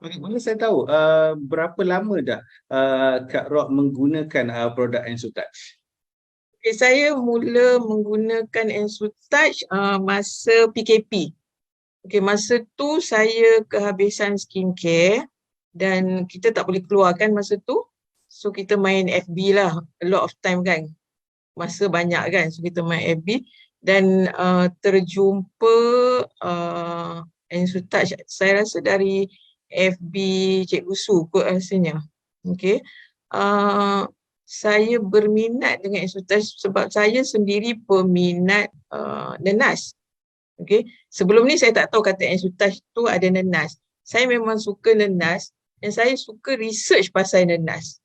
Okey, boleh saya tahu berapa lama dah Kak Rock menggunakan produk Ensutouch? Okay, saya mula menggunakan Ensutouch masa PKP. Okay, masa tu saya kehabisan skincare dan kita tak boleh keluar kan masa tu. So kita main FB lah, a lot of time kan. Masa banyak kan, so kita main FB dan terjumpa Ensutouch saya rasa dari FB Cikgu Su kot rasanya. Okay. Saya berminat dengan Ensutouch sebab saya sendiri peminat nenas. Okay. Sebelum ni saya tak tahu kata Ensutouch tu ada nenas. Saya memang suka nenas dan saya suka research pasal nenas.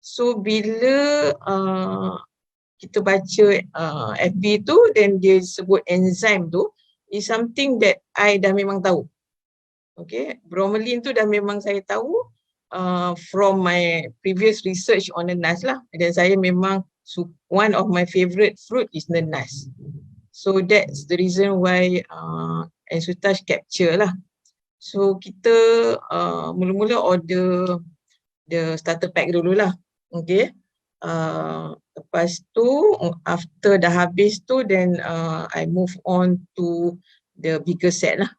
So bila kita baca FB tu dan dia sebut enzim tu is something that I dah memang tahu. Okay, bromelain tu dah memang saya tahu from my previous research on nenas lah. Dan saya memang one of my favourite fruit is nenas. So that's the reason why Ensutouch capture lah. So kita mula-mula order the starter pack dululah. Okay. Lepas tu after dah habis tu then I move on to the bigger set lah.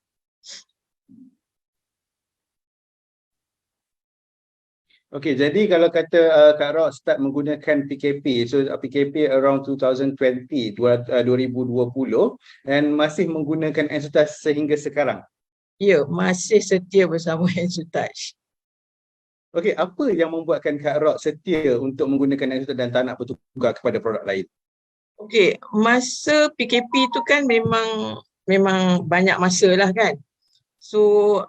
Okey, jadi kalau kata Kak Rock start menggunakan PKP, so PKP around 2020 dan masih menggunakan Ensutouch sehingga sekarang. Ya, masih setia bersama Ensutouch. Okey, apa yang membuatkan Kak Rock setia untuk menggunakan Ensutouch dan tak nak bertukar kepada produk lain? Okey, masa PKP tu kan memang banyak masa lah kan. So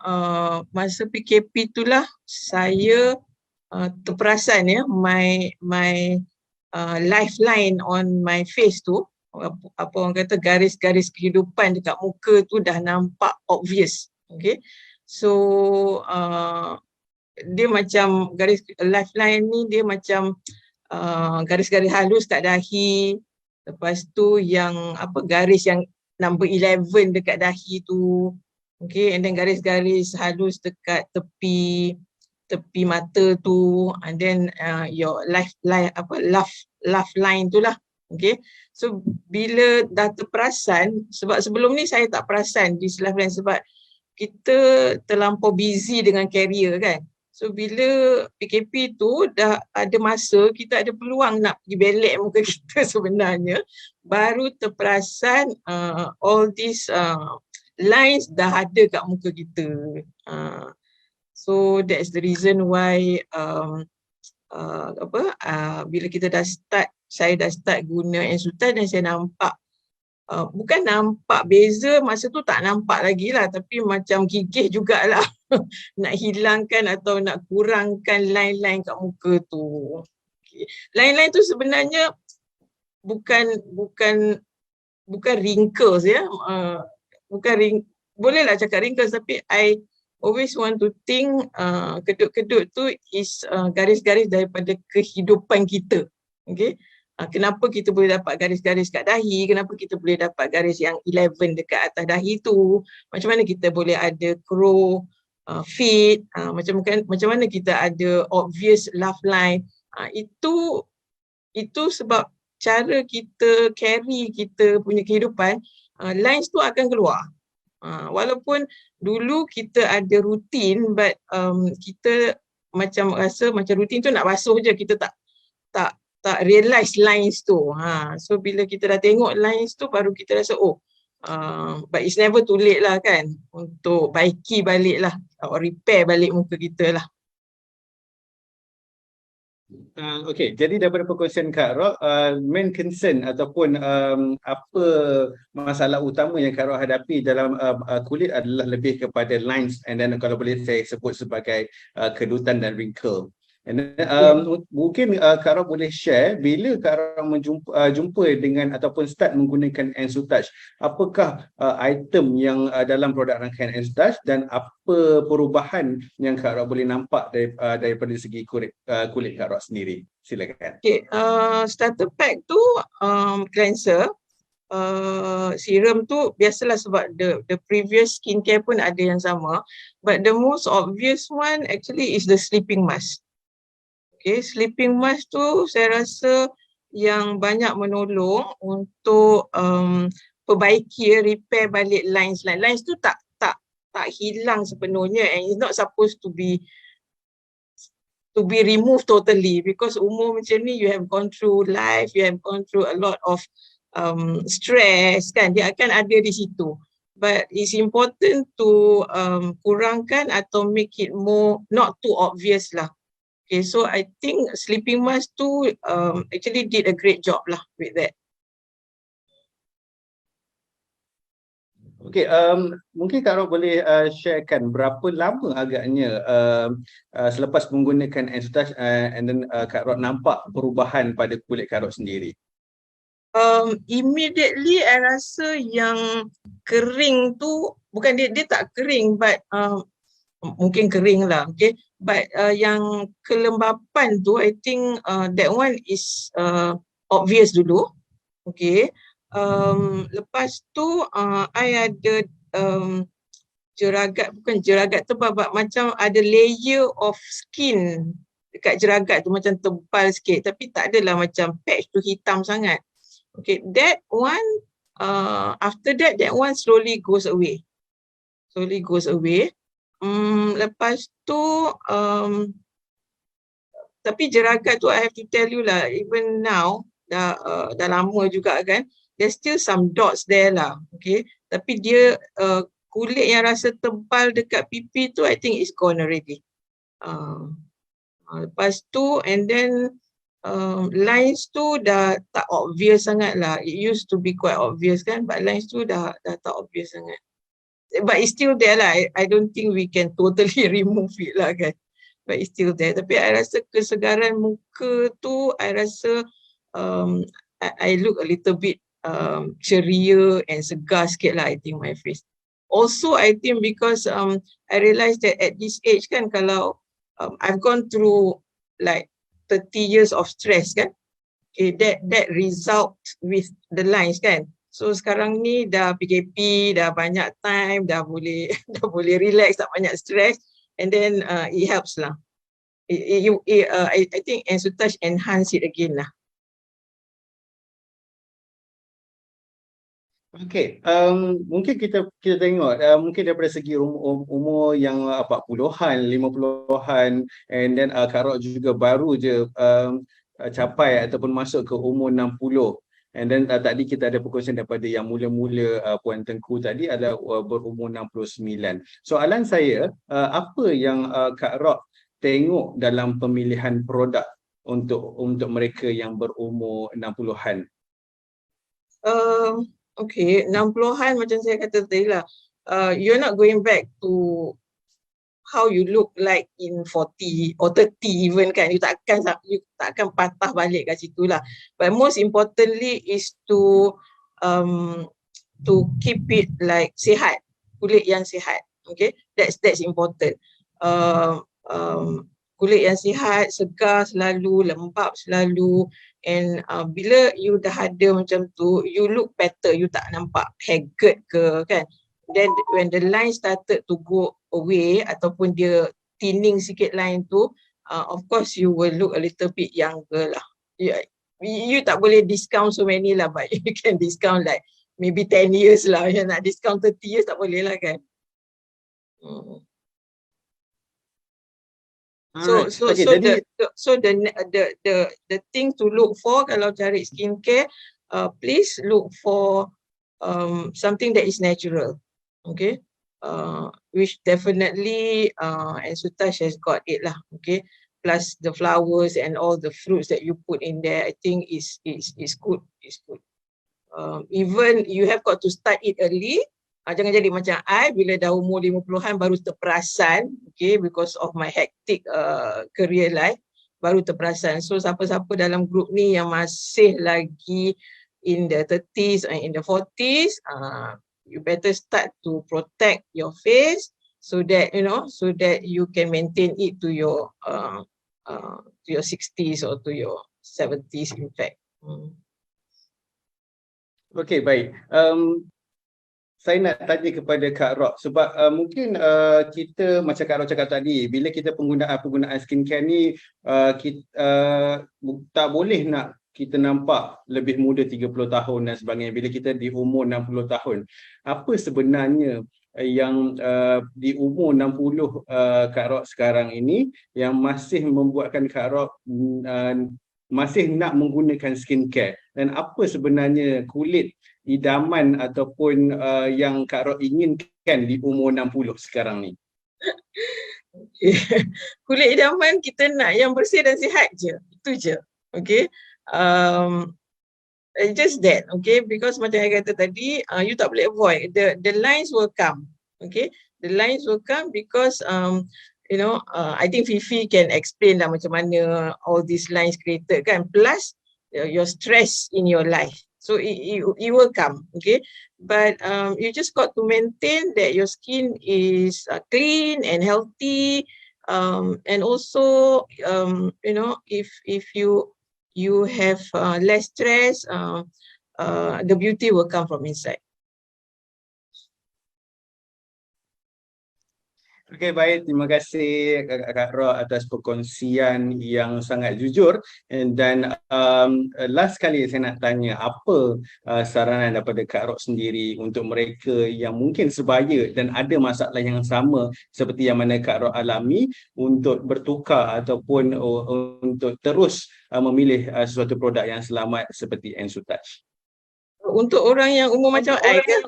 masa PKP itulah saya terperasan ya my lifeline on my face tu, apa orang kata garis-garis kehidupan dekat muka tu dah nampak obvious. Okay, so dia macam garis lifeline ni dia macam garis-garis halus kat dahi, lepas tu yang apa garis yang number 11 dekat dahi tu, okay, and then garis-garis halus dekat tepi mata tu, and then your laugh line tu lah. Okay, so bila dah terperasan, sebab sebelum ni saya tak perasan di laugh line sebab kita terlampau busy dengan career kan. So bila PKP tu dah ada masa, kita ada peluang nak pergi belek muka kita sebenarnya, baru terperasan all these lines dah ada kat muka kita. So that's the reason why bila kita dah start, saya dah start guna Ensutouch dan saya nampak bukan nampak beza, masa tu tak nampak lagi lah, tapi macam gigih jugalah nak hilangkan atau nak kurangkan line-line kat muka tu. Okay. Line-line tu sebenarnya bukan wrinkles ya, bolehlah cakap wrinkles, tapi I always want to think kedut-kedut tu is garis-garis daripada kehidupan kita. Okay. Kenapa kita boleh dapat garis-garis kat dahi, kenapa kita boleh dapat garis yang 11 dekat atas dahi tu, macam mana kita boleh ada crow feet, macam mana kita ada obvious laugh line. Itu sebab cara kita carry kita punya kehidupan, lines tu akan keluar. Walaupun dulu kita ada rutin, but kita macam rasa macam rutin tu nak basuh je, kita tak realize lines tu. So bila kita dah tengok lines tu baru kita rasa but it's never too late lah kan untuk baiki balik lah, or repair balik muka kita lah. Okey, jadi daripada perkongsian Kak Rock, main concern ataupun apa masalah utama yang Kak Rock hadapi dalam kulit adalah lebih kepada lines, and then kalau boleh saya sebut sebagai kedutan dan wrinkle. And then, mungkin Kak Rock boleh share bila Kak Rock jumpa dengan ataupun start menggunakan Ensutouch, apakah item yang dalam produk rangkaian Ensutouch dan apa perubahan yang Kak Rock boleh nampak daripada segi kulit Kak Rock sendiri. Silakan. Okay, starter pack tu cleanser, serum tu biasalah sebab the previous skincare pun ada yang sama, but the most obvious one actually is the sleeping mask. Okay, sleeping mask tu saya rasa yang banyak menolong untuk perbaiki, repair balik lines. Lines tu tak hilang sepenuhnya, and it's not supposed to be removed totally, because umur macam ni, you have gone through life, you have gone through a lot of stress kan, dia akan ada di situ. But it's important to kurangkan atau make it more not too obvious lah. Okay, so I think sleeping mask tu actually did a great job lah with that. Okey, mungkin Kak Rock boleh sharekan berapa lama agaknya selepas menggunakan Ensutouch and then Kak Rock nampak perubahan pada kulit Kak Rock sendiri? Immediately I rasa yang kering tu, bukan dia tak kering, but mungkin kering lah, okay. But yang kelembapan tu, I think that one is obvious dulu, okay. Lepas tu I ada jeragat, bukan jeragat tebal, macam ada layer of skin dekat jeragat tu, macam tebal sikit, tapi tak adalah macam patch tu hitam sangat. Okay, that one after that one slowly goes away. Lepas tu tapi jeragat tu I have to tell you lah, even now dah lama juga kan, there's still some dots there lah, okay. Tapi dia kulit yang rasa tebal dekat pipi tu I think is gone already. Lepas tu and then lines tu dah tak obvious sangat lah. It used to be quite obvious kan, but lines tu dah tak obvious sangat. But it's still there lah. I don't think we can totally remove it lah kan. But it's still there. Tapi I rasa kesegaran muka tu, I rasa I look a little bit ceria and segar sikit lah, I think, my face. Also, I think because I realised that at this age kan, kalau I've gone through like 30 years of stress kan, okay, that result with the lines kan. So sekarang ni dah PKP, dah banyak time, dah boleh relax, tak banyak stress, and then it helps lah. I think Ensutouch enhance it again lah. Okey, mungkin kita tengok mungkin daripada segi umur yang 40-an, 50-an, and then Kak Rock juga baru je capai ataupun masuk ke umur 60. And then tadi kita ada perkongsian daripada yang mula-mula Puan Tengku tadi adalah berumur 69. Soalan saya, apa yang Kak Rock tengok dalam pemilihan produk untuk mereka yang berumur 60-an? Okay, 60-an macam saya kata tadi lah, you're not going back to how you look like in 40 or 30 even kan, you takkan patah balik kat situ lah. But most importantly is to keep it like sihat, kulit yang sihat, okay, that's important. Kulit yang sihat, segar selalu, lembap selalu, and bila you dah ada macam tu, you look better, you tak nampak haggard ke kan. Then when the line started to go away ataupun dia thinning sikit line tu, of course you will look a little bit younger lah. You tak boleh discount so many lah, but you can discount like maybe 10 years lah. You nak discount 30 years tak boleh lah kan. The thing to look for kalau cari skincare, please look for something that is natural, okay, which definitely Ensutouch has got it lah, okay. plus the flowers and all the fruits that you put in there, I think is good. Is good. Even you have got to start it early. Jangan jadi macam I bila dah umur 50-an baru terperasan, okay, because of my hectic career life, baru terperasan. So siapa-siapa dalam grup ni yang masih lagi in the 30s and in the 40s, you better start to protect your face so that you can maintain it to your 60s or to your 70s in fact. Okey, baik. Saya nak tanya kepada Kak Rock sebab mungkin kita macam Kak Rock cakap tadi, bila kita penggunaan skincare ni kita tak boleh nak kita nampak lebih muda 30 tahun dan sebagainya bila kita di umur 60 tahun. Apa sebenarnya yang di umur 60 Kak Rock sekarang ini yang masih membuatkan Kak Rock masih nak menggunakan skincare, dan apa sebenarnya kulit idaman ataupun yang Kak Rock inginkan di umur 60 sekarang ni? Kulit idaman kita nak yang bersih dan sihat je, itu je. Okay, just that. Okay, because macam saya kata tadi, you tak boleh avoid, the lines will come. Okay, the lines will come because I think Fifi can explain lah macam mana all these lines created kan, plus your stress in your life. So it will come, okay? But you just got to maintain that your skin is clean and healthy, and also if you have less stress, the beauty will come from inside. Okey, baik. Terima kasih Kak Rock atas perkongsian yang sangat jujur. Dan last kali saya nak tanya, apa saranan daripada Kak Rock sendiri untuk mereka yang mungkin sebaya dan ada masalah yang sama seperti yang mana Kak Rock alami untuk bertukar ataupun untuk terus memilih sesuatu produk yang selamat seperti Ensutouch? Untuk orang yang umur macam I kan?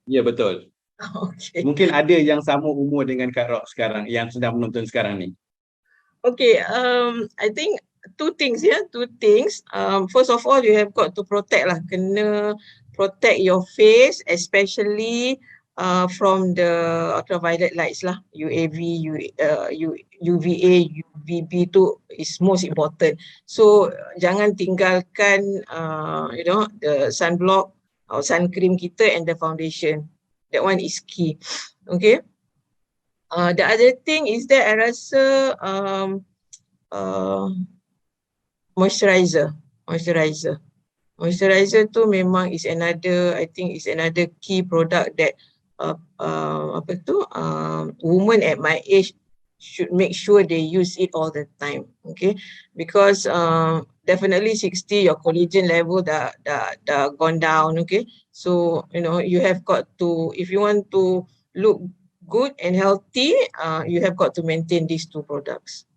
Ya, betul. Okay. Mungkin ada yang sama umur dengan Kak Rock sekarang yang sedang menonton sekarang ni. Okay, I think two things. First of all, you have got to protect lah. Kena protect your face, especially from the ultraviolet lights lah. UAV, UVA, UVB tu is most important. So jangan tinggalkan the sunblock or sun cream kita and the foundation. That one is key. Okay. The other thing is that I rasa moisturizer tu memang is another, I think is another key product that women at my age should make sure they use it all the time. Okay, because definitely 60 your collagen level dah gone down. Okay, so you have got to, if you want to look good and healthy, you have got to maintain these two products.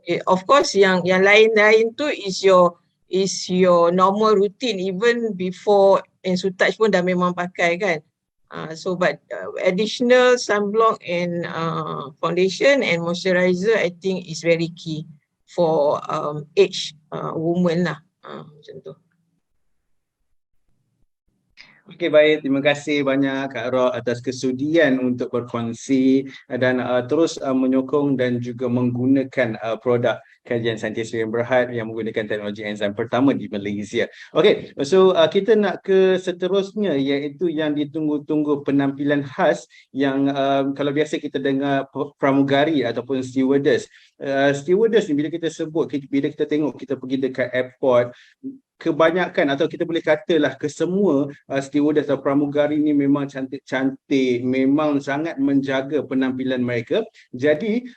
Okay, of course yang lain-lain tu is your normal routine, even before Ensutouch pun dah memang pakai kan. So but additional sunblock and foundation and moisturizer I think is very key for age woman lah, macam tu. Okey, baik. Terima kasih banyak Kak Rock atas kesudian untuk berkongsi dan terus menyokong dan juga menggunakan produk kajian saintis yang berhad yang menggunakan teknologi enzim pertama di Malaysia. Okey, so kita nak ke seterusnya, iaitu yang ditunggu-tunggu penampilan khas yang kalau biasa kita dengar pramugari ataupun stewardess. Stewardess ni bila kita sebut, bila kita tengok kita pergi dekat airport, kebanyakan atau kita boleh katalah kesemua stewardess atau pramugari ni memang cantik-cantik, memang sangat menjaga penampilan mereka. Jadi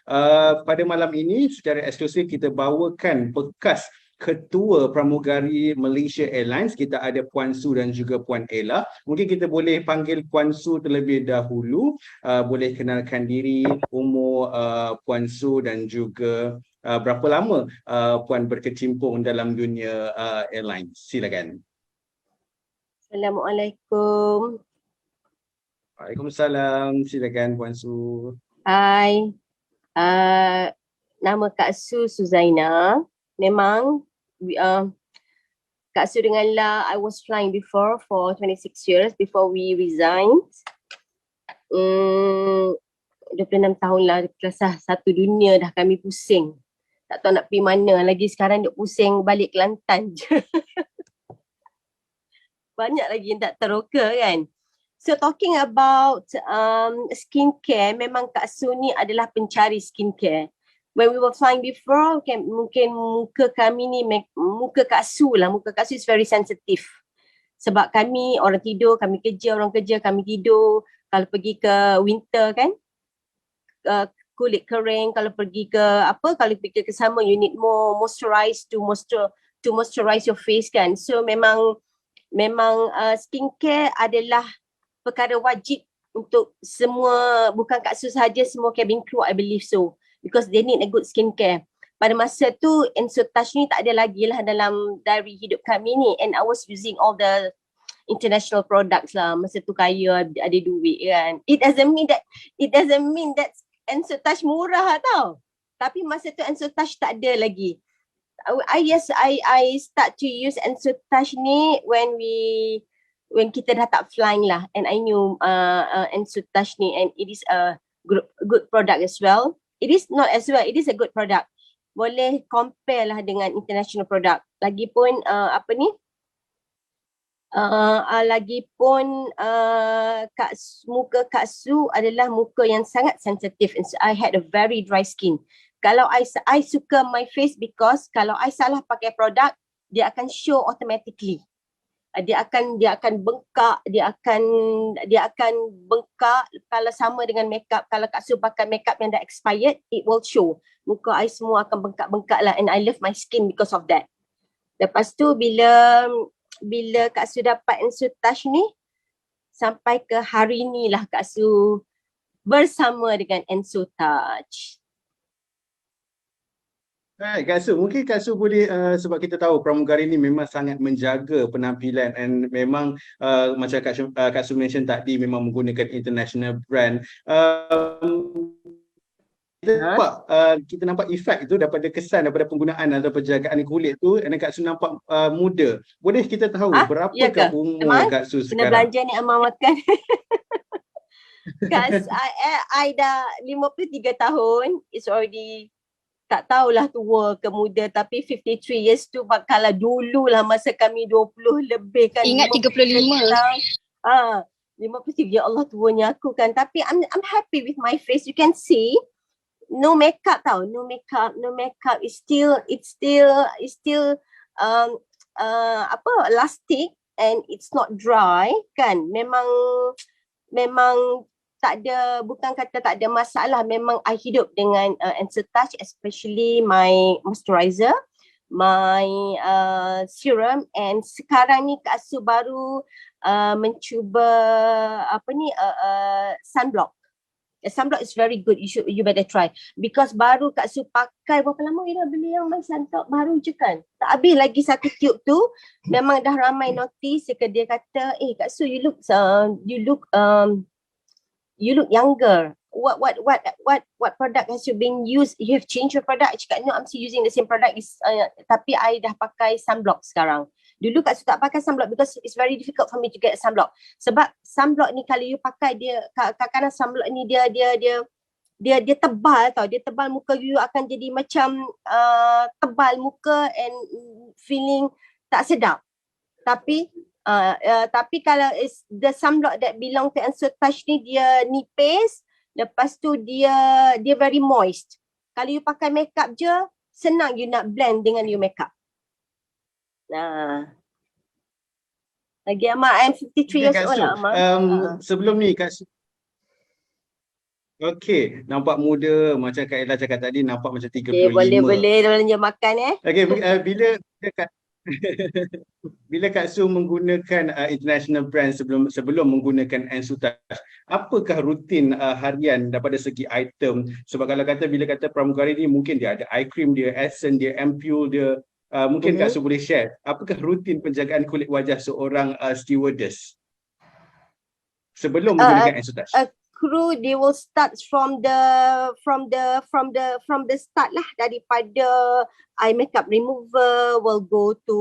pada malam ini secara eksklusif kita bawakan bekas Ketua Pramugari Malaysia Airlines. Kita ada Puan Su dan juga Puan Ella. Mungkin kita boleh panggil Puan Su terlebih dahulu. Boleh kenalkan diri, umur Puan Su dan juga berapa lama Puan berkecimpung dalam dunia airlines. Silakan. Assalamualaikum. Waalaikumsalam. Silakan Puan Su. Hai. nama Kak Su Suzaina. Memang Kak Su dengan La, I was flying before for 26 years before we resigned. 26 tahun lah, kelasah satu dunia dah kami pusing. Tak tahu nak pergi mana, lagi sekarang duk pusing balik Kelantan je. Banyak lagi yang tak teroka kan. So talking about skincare, memang Kak Su ni adalah pencari skincare. When we were flying before, mungkin muka kami ni, muka Kak Su lah, muka Kak Su is very sensitive. Sebab kami orang tidur, kami kerja, orang kerja, kami tidur. Kalau pergi ke winter kan, kulit kering. Kalau pergi ke kalau pergi ke summer, you need more moisturize to moisturize your face kan. So memang skincare adalah perkara wajib untuk semua, bukan Kak Su sahaja, semua cabin crew, I believe so. Because they need a good skincare. Pada masa tu, EnsoTouch ni tak ada lagi lah dalam diary hidup kami ni. And I was using all the international products lah. Masa tu kaya, ada duit kan. It doesn't mean that EnsoTouch murah tau. Tapi masa tu EnsoTouch tak ada lagi. I start to use EnsoTouch ni when kita dah tak flying lah. And I knew EnsoTouch ni, and it is a good product as well. It is not as well, it is a good product. Boleh compare lah dengan international product. Lagipun muka Kak Su adalah muka yang sangat sensitif. And so I had a very dry skin. Kalau I suka my face because kalau I salah pakai produk, dia akan show automatically. Dia akan bengkak, dia akan bengkak kalau sama dengan makeup. Kalau Kak Su pakai makeup yang dah expired, it will show. Muka I semua akan bengkak-bengkak lah, and I love my skin because of that. Lepas tu bila Kak Su dapat EnsoTouch ni, sampai ke hari ni lah Kak Su bersama dengan EnsoTouch. Kak Su, mungkin Kak Su boleh, sebab kita tahu pramugari ni memang sangat menjaga penampilan, and memang macam Kak Su mention tadi, memang menggunakan international brand. Kita nampak efek tu daripada kesan daripada penggunaan atau penjagaan kulit tu, dan Kak Su nampak muda. Boleh kita tahu berapakah umur Kak Su sekarang? Kena belanja ni amal makan. I dah 53 tahun. It's already, tak tahulah tua ke muda, tapi 53 years tu kalau dulu lah masa kami 20 lebih kan. Ingat 35. 53, ya Allah tuanya aku kan. Tapi I'm happy with my face. You can see no makeup tau. No makeup. It's still elastic and it's not dry kan. Memang tak ada, bukan kata tak ada masalah, memang I hidup dengan EnsoTouch, especially my moisturizer, my serum, and sekarang ni Kak Su baru mencuba sunblock. Sunblock is very good, you better try. Because baru Kak Su pakai, berapa lama you dah beli yang my sunblock baru je kan? Tak habis lagi satu tube tu, memang dah ramai notice, dia kata, Kak Su you look younger. What product has you been used? You have changed your product? I cakap, no, I'm still using the same product. Tapi I dah pakai sunblock sekarang. Dulu Kak Su tak pakai sunblock because it's very difficult for me to get a sunblock. Sebab sunblock ni kalau you pakai, dia kadang-kadang sunblock ni dia tebal tau. Dia tebal, muka you akan jadi macam tebal muka and feeling tak sedap. Tapi kalau is the sunblock that belong to EnsoTouch ni, dia nipis, lepas tu dia very moist. Kalau you pakai makeup je, senang you nak blend dengan you makeup. Lagi Amak, I'm 53 years old lah Amak. Sebelum ni Kak Su, okey, nampak muda macam Kak Ella cakap tadi, nampak macam 35. Boleh belanja makan Okey, bila Kak Su menggunakan international brand sebelum menggunakan EnsoTouch, apakah rutin harian daripada segi item? Sebab kalau bila kata pramugari ni, mungkin dia ada eye cream dia, essence dia, ampule dia. Mungkin Kak Su boleh share, apakah rutin penjagaan kulit wajah seorang stewardess sebelum menggunakan EnsoTouch? crew, they will start from the start lah, daripada eye makeup remover will go to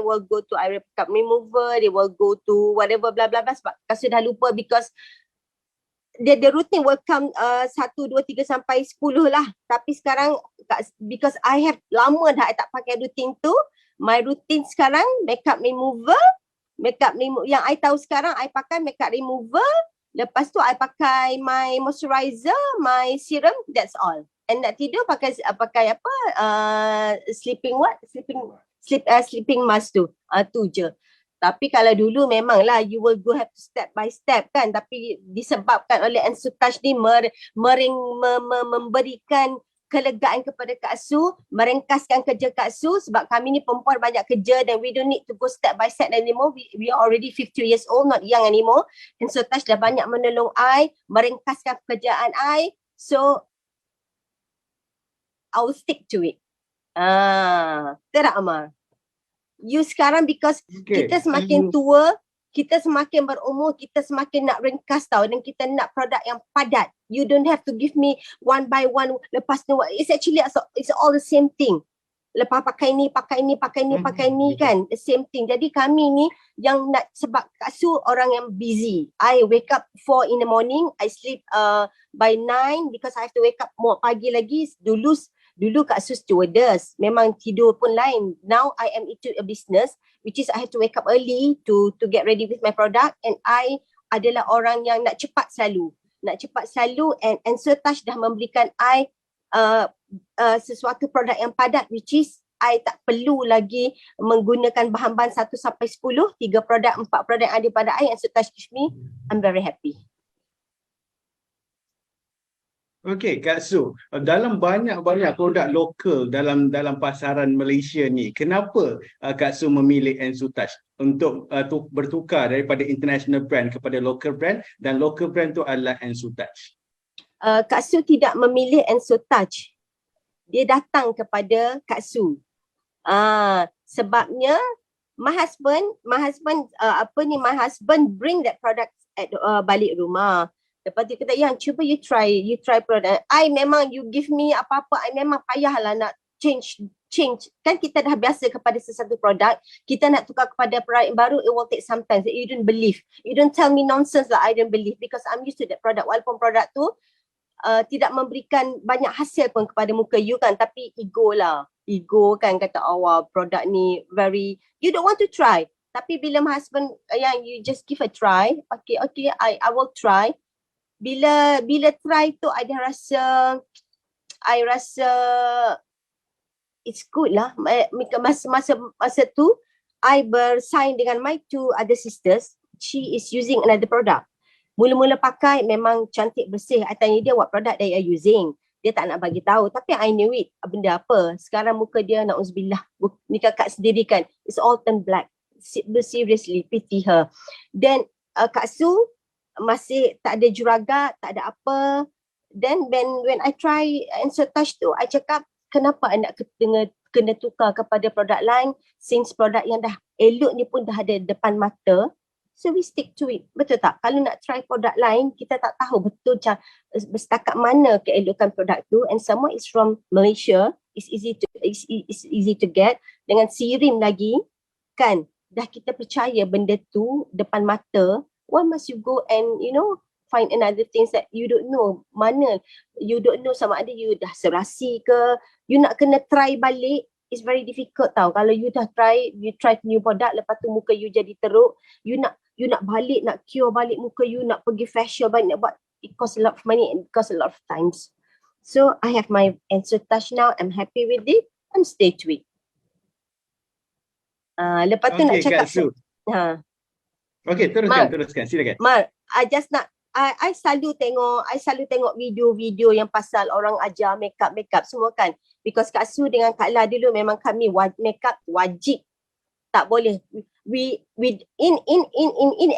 will go to eye makeup remover, they will go to whatever blah blah blah, sebab Kak Su dah lupa because the routine will come 1, 2, 3 sampai 10 lah. Tapi sekarang because I have lama dah I tak pakai routine tu, my routine sekarang makeup remover, yang I tahu sekarang I pakai makeup remover, lepas tu I pakai my moisturizer, my serum, that's all. And nak tidur pakai sleeping mask tu. Tu je. Tapi kalau dulu memanglah you will go have to step by step kan, tapi disebabkan oleh Ensutouch ni memberikan kelegaan kepada Kak Su, merengkaskan kerja Kak Su, sebab kami ni perempuan banyak kerja dan we don't need to go step by step anymore. We are already 50 years old, not young anymore. Ensutouch dah banyak menolong I, merengkaskan pekerjaan I. So I will stick to it. Tidak Amar. You sekarang because kita semakin tua, kita semakin berumur, kita semakin nak ringkas tau, dan kita nak produk yang padat. You don't have to give me one by one, lepas tu it's actually it's all the same thing. Lepas pakai ni kan, the same thing. Jadi kami ni yang nak, sebab Kak Su orang yang busy. I wake up 4 in the morning, I sleep by 9 because I have to wake up more pagi lagi. Dulu Kak Su stewardess, memang tidur pun lain. Now I am into a business which is I have to wake up early to get ready with my product, and I adalah orang yang nak cepat selalu. And Ensutouch dah memberikan I sesuatu produk yang padat, which is I tak perlu lagi menggunakan bahan-bahan 1 sampai 10, 3 produk, 4 produk yang ada pada I. Ensutouch gives me, I'm very happy. Okey, Kak Su, dalam banyak-banyak produk lokal dalam pasaran Malaysia ni, kenapa Kak Su memilih Ensutouch untuk bertukar daripada international brand kepada local brand, dan local brand tu adalah Ensutouch? Kak Su tidak memilih Ensutouch. Dia datang kepada Kak Su. Sebabnya my husband bring that product at balik rumah. Lepas tu kata, yang cuba you try produk. I memang you give me apa-apa, I memang payahlah nak change. Kan kita dah biasa kepada sesuatu produk, kita nak tukar kepada produk yang baru, it will take some time. You don't believe. You don't tell me nonsense lah, I don't believe, because I'm used to that product. Walaupun produk tu tidak memberikan banyak hasil pun kepada muka you kan, tapi ego kan, kata awal produk ni very, you don't want to try. Tapi bila my husband yang you just give a try, okay, I will try. Bila try tu I rasa it's good lah. Masa tu I bersaing dengan my 2 other sisters. She is using another product. Mula-mula pakai memang cantik, bersih. I tanya dia, what product that you are using? Dia tak nak bagi tahu, tapi I knew it. Benda apa? Sekarang muka dia, na'uzubillah, ni kakak sendiri kan, it's all turn black. Seriously, pity her. Then Kak Su masih tak ada juragat, tak ada apa. Then when I try Ensutouch tu, I cakap, kenapa I nak kena tukar kepada produk lain, since produk yang dah elok ni pun dah ada depan mata. So we stick to it. Betul tak? Kalau nak try produk lain, kita tak tahu betul setakat mana keelokan produk tu, and semua is from Malaysia. It's easy to get. Dengan serum lagi, kan, dah kita percaya benda tu depan mata. Why must you go and find another things that you don't know mana, you don't know sama ada you dah serasi ke, you nak kena try balik, it's very difficult tau. Kalau you dah try new product, lepas tu muka you jadi teruk, you nak balik, nak cure balik muka you, nak pergi facial balik, nak buat, it costs a lot of money and it costs a lot of times. So I have my Ensutouch now, I'm happy with it, I'm stay to it. Lepas tu nak cakap Okey, teruskan, silakan. Mar, I selalu tengok video-video yang pasal orang ajar makeup semua kan. Because Kak Su dengan Kak La dulu memang kami makeup wajib. Tak boleh. We in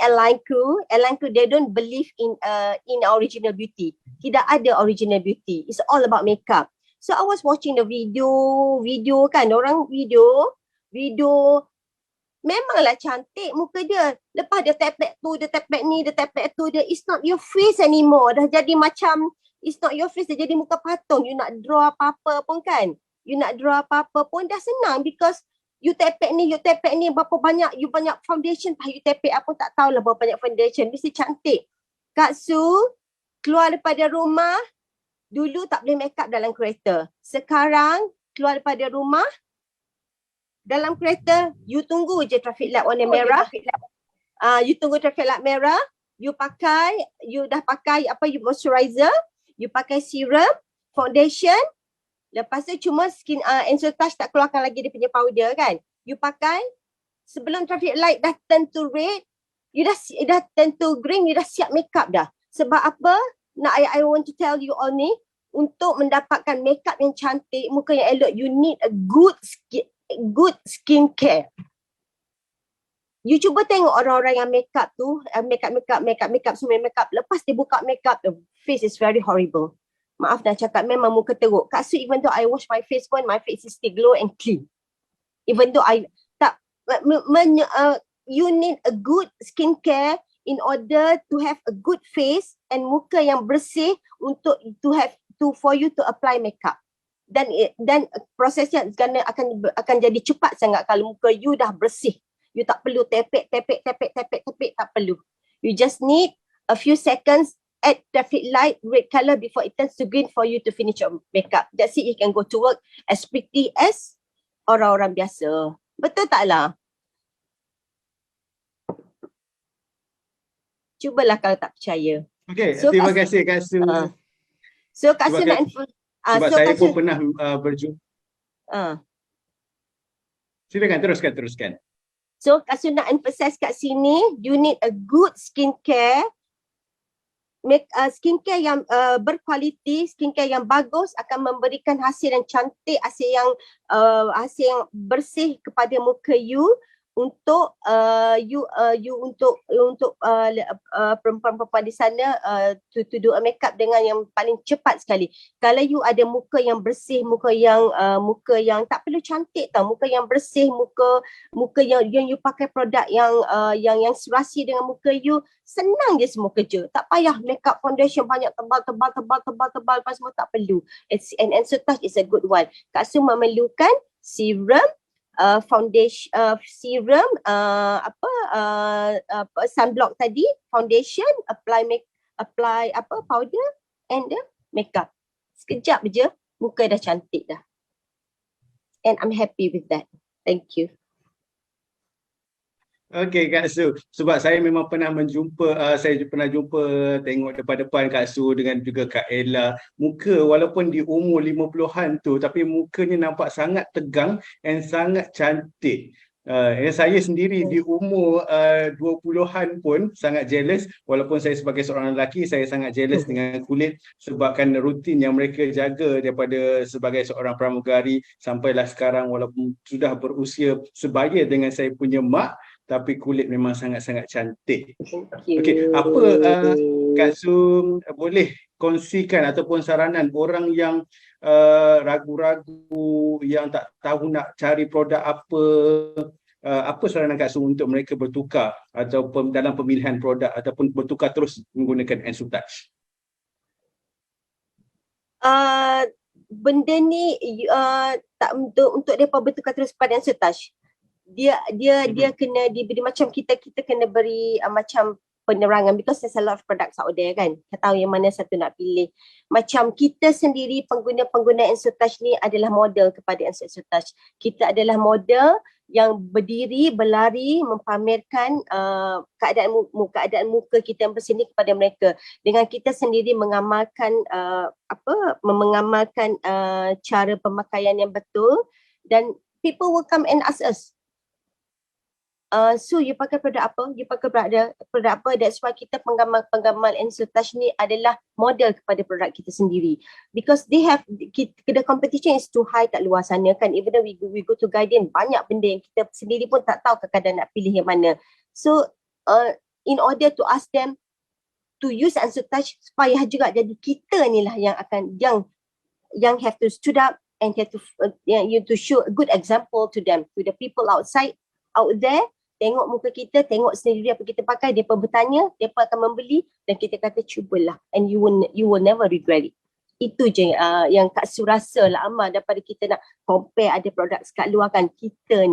airline crew they don't believe in original beauty. Tidak ada original beauty. It's all about makeup. So I was watching the video kan, orang video memanglah cantik muka dia. Lepas dia tap back tu, dia tap back ni, dia tap back tu, dia it's not your face anymore. Dah jadi macam it's not your face, dia jadi muka patung. You nak draw apa-apa pun kan. You nak draw apa-apa pun dah senang because you tap back ni, berapa banyak, you banyak foundation, you tap back apa tak tahulah berapa banyak foundation. Mesti cantik. Kak Su, keluar daripada rumah, dulu tak boleh make up dalam kereta. Sekarang, keluar daripada rumah, dalam kereta, you tunggu je traffic light warna merah. You tunggu traffic light merah, you dah pakai you moisturizer, you pakai serum, foundation, lepas tu cuma skin Enso-Touch tak keluarkan lagi dia punya powder kan. You pakai, sebelum traffic light dah turn to red, you dah turn to green, you dah siap make up dah. Sebab apa? I want to tell you all ni, untuk mendapatkan makeup yang cantik, muka yang elok, you need a good skincare. You cuba tengok orang-orang yang makeup tu, makeup semua makeup. Lepas dia buka makeup, the face is very horrible. Maaf nak cakap, memang muka teruk. Kak Su, even though I wash my face pun, my face is still glow and clean. Even though you need a good skincare in order to have a good face and muka yang bersih untuk for you to apply makeup. Dan prosesnya akan jadi cepat sangat kalau muka you dah bersih. You tak perlu tepek, tak perlu. You just need a few seconds at traffic light, red color before it turns to green for you to finish your makeup. That's it, you can go to work as pretty as orang-orang biasa. Betul tak lah? Cubalah kalau tak percaya. Okay, so, terima kasih Kak Su. So Kak Su nak sebab saya pun pernah berjumpa. Silakan teruskan. So Kak Su nak emphasize kat sini, you need a good skincare. Skincare yang berkualiti, skincare yang bagus akan memberikan hasil yang cantik, hasil yang bersih kepada muka you. Untuk perempuan-perempuan di sana to do a makeup dengan yang paling cepat sekali. Kalau you ada muka yang bersih, muka yang tak perlu cantik tau, muka yang bersih, muka yang you pakai produk yang serasi dengan muka you, senang je semua kerja. Tak payah makeup foundation banyak tebal lepas semua tak perlu. And Enso-Touch is a good one. Kak Su memerlukan serum, foundation, serum, sunblock tadi, foundation, apply powder and the makeup. Sekejap je muka dah cantik dah. And I'm happy with that. Thank you. Okey Kak Su, sebab saya memang pernah jumpa tengok depan-depan Kak Su dengan juga Kak Ella. Muka walaupun di umur 50-an tu, tapi mukanya nampak sangat tegang and sangat cantik. Saya sendiri di umur 20-an pun sangat jealous, walaupun saya sebagai seorang lelaki, saya sangat jealous dengan kulit sebabkan rutin yang mereka jaga daripada sebagai seorang pramugari sampailah sekarang, walaupun sudah berusia sebaya dengan saya punya mak, tapi kulit memang sangat-sangat cantik. Okey, apa Kak Su boleh kongsikan ataupun saranan orang yang ragu-ragu, yang tak tahu nak cari produk apa saranan Kak Su untuk mereka bertukar ataupun dalam pemilihan produk ataupun bertukar terus menggunakan Enso-Touch? Benda ni tak untuk depa bertukar terus pada Enso-Touch. Dia kena diberi macam kita kena beri macam penerangan, because there's a lot of products out there kan. Kita tahu yang mana satu nak pilih. Macam kita sendiri pengguna Enso-Touch ni adalah model kepada Enso-Touch. Kita adalah model yang berdiri, berlari, mempamerkan keadaan muka kita yang bersih kepada mereka. Dengan kita sendiri mengamalkan cara pemakaian yang betul, dan people will come and ask us. So you pakai produk apa? You pakai produk apa? That's why kita penggamal Enso-Touch ni adalah model kepada produk kita sendiri. Because the competition is too high kat luar sana kan. Even though we go to Guardian, banyak benda yang kita sendiri pun tak tahu kadang-kadang nak pilih yang mana. So in order to ask them to use Enso-Touch, supaya juga jadi kita ni lah yang have to stood up and have to show a good example to them, to the people out there, tengok muka kita, tengok sendiri apa kita pakai, mereka bertanya, mereka akan membeli dan kita kata cubalah and you will never regret it. Itu je yang Kak Su rasa lah Amar, daripada kita nak compare ada produk kat luar kan, kita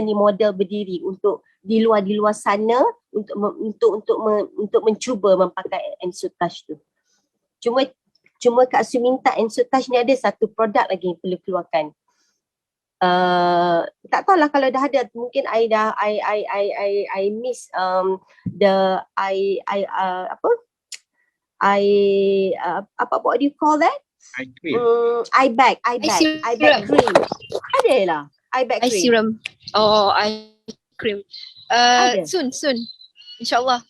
ni model berdiri untuk di luar sana untuk mencuba memakai EnsoTouch tu. Cuma Kak Su minta EnsoTouch ni ada satu produk lagi yang perlu keluarkan. Tak tahulah kalau dah ada, mungkin I miss what do you call that? Eye cream. Eye bag cream. Ada lah. Eye bag Eye cream. serum. Oh, eye cream. Ada. Soon. InsyaAllah.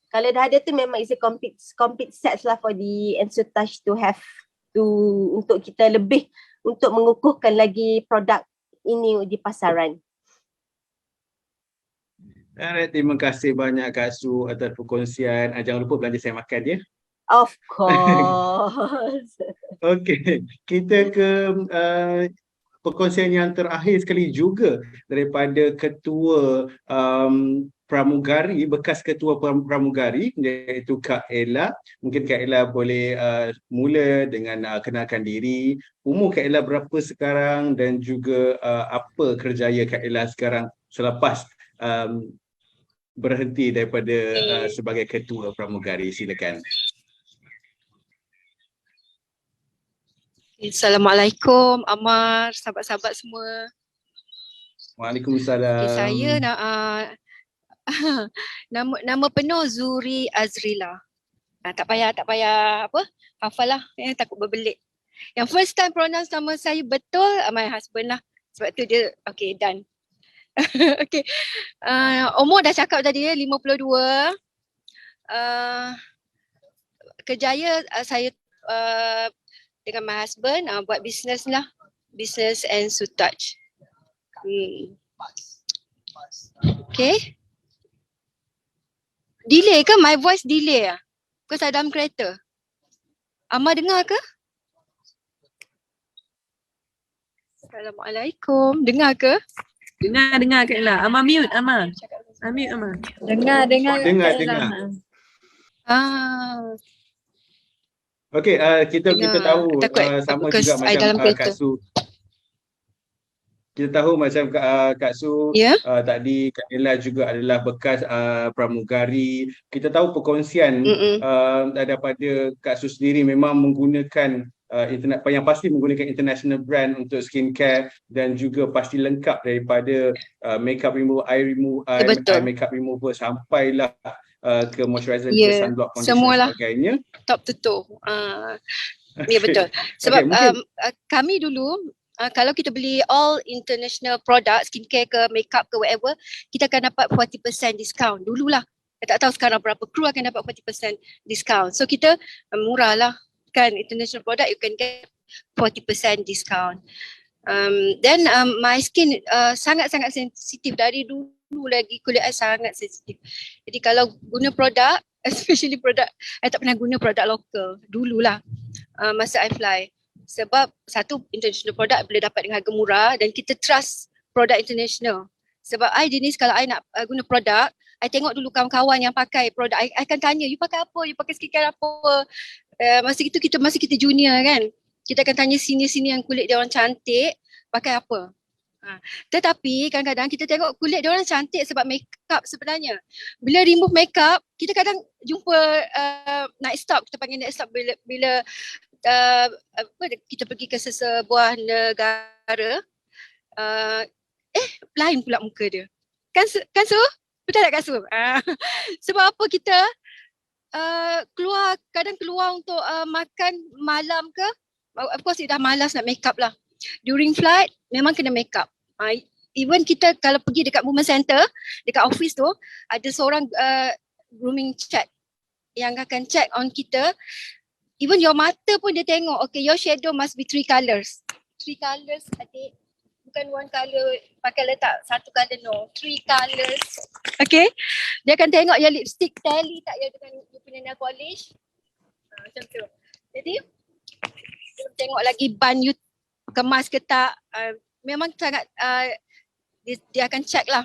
Kalau dah ada tu memang is a complete sets lah for the EnsoTouch to have untuk kita lebih untuk mengukuhkan lagi produk ini di pasaran. Alright, terima kasih banyak Kak Su atas perkongsian. Jangan lupa belanja saya makan ya. Of course. Okey, kita ke perkongsian yang terakhir sekali juga daripada Ketua Pramugari, bekas Ketua Pramugari, iaitu Kak Ella. Mungkin Kak Ella boleh mula dengan kenalkan diri, umur Kak Ella berapa sekarang dan juga apa kerjaya Kak Ella sekarang selepas berhenti daripada sebagai Ketua Pramugari. Silakan. Assalamualaikum Amar, sahabat-sahabat semua. Waalaikumsalam. Okay, saya nak nama penuh Zuri Azrila. Tak payah hafal lah, takut berbelit. Yang first time pronounce nama saya betul my husband lah. Sebab tu dia okay, done. Okay. Umur dah cakap tadi 52. Kerjaya saya dengan my husband buat business lah. Business EnsoTouch. Okay. Delay ke? My voice delay lah? Kau saya dalam kereta. Amar dengar ke? Assalamualaikum. Dengar ke? Dengar Kak Ella. Amar mute Amar. Mute Amar. Dengar. Dengar. Okey, kita tahu sama juga macam Kak Su. Kita tahu macam Kak Su, tadi Kak Ella juga adalah bekas pramugari. Kita tahu perkongsian daripada Kak Su sendiri memang menggunakan yang pasti menggunakan international brand untuk skincare dan juga pasti lengkap daripada makeup remover, eye makeup remover sampailah ke moisturizer, ke sunblock, conditioner dan sebagainya. Top to toe. Ya betul. Sebab kami dulu kalau kita beli all international product, skincare ke makeup ke whatever, kita akan dapat 40% discount. Dululah. Saya tak tahu sekarang berapa. Kru akan dapat 40% discount. So kita murah lah kan, international product you can get 40% discount. Then my skin sangat-sangat sensitif dari dulu lagi, kulit saya sangat sensitif. Jadi kalau guna produk, especially produk, saya tak pernah guna produk lokal dululah masa I fly. Sebab satu, international product boleh dapat dengan harga murah dan kita trust produk international. Sebab I jenis kalau I nak guna produk, I tengok dulu kawan-kawan yang pakai produk. I akan tanya, you pakai apa? You pakai skincare apa? Masa kita junior kan. Kita akan tanya senior-senior yang kulit dia orang cantik, pakai apa? Tetapi kadang-kadang kita tengok kulit dia orang cantik sebab makeup sebenarnya. Bila remove makeup, kita kadang jumpa night stop, kita panggil night stop bila kita pergi ke sesebuah negara, lain pula muka dia. Kan Su? Betul tak Kak Su? Sebab apa kita kadang keluar untuk makan malam ke, of course dah malas nak makeup lah. During flight memang kena makeup. Even kita kalau pergi dekat movement center, dekat office tu, ada seorang grooming check yang akan check on kita. Even your mata pun dia tengok, okay, your shadow must be 3 colours. 3 colours adik, bukan one colour pakai letak satu colour, no, 3 colours. Okay, dia akan tengok your lipstick tally tak ya dengan you punya nail polish. Macam tu. Jadi dia tengok lagi ban you kemas ke tak. Memang sangat dia akan check lah.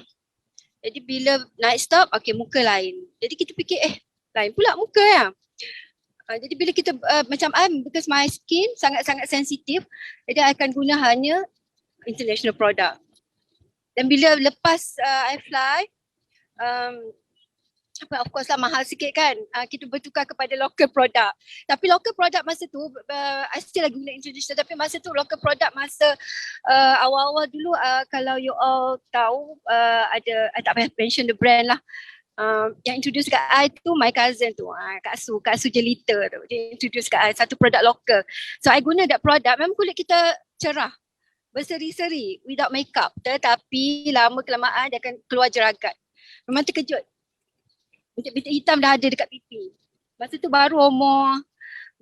Jadi bila naik stop, okay muka lain. Jadi kita fikir lain pula muka ya. Jadi bila kita macam because my skin sangat-sangat sensitif, jadi I akan guna hanya international product. Dan bila lepas I fly, of course lah mahal sikit kan, kita bertukar kepada local product. Tapi local product masa tu, I still lagi guna international, tapi masa tu local product masa awal-awal dulu, kalau you all tahu, ada, I tak payah mention the brand lah, yang introduce kat I tu my cousin tu, Kak Su Jelita tu, dia introduce kat I satu produk local. So I guna that product, memang kulit kita cerah, berseri-seri without makeup, tetapi lama kelamaan dia akan keluar jeragat. Memang terkejut. Bintik-bintik hitam dah ada dekat pipi. Masa tu baru umur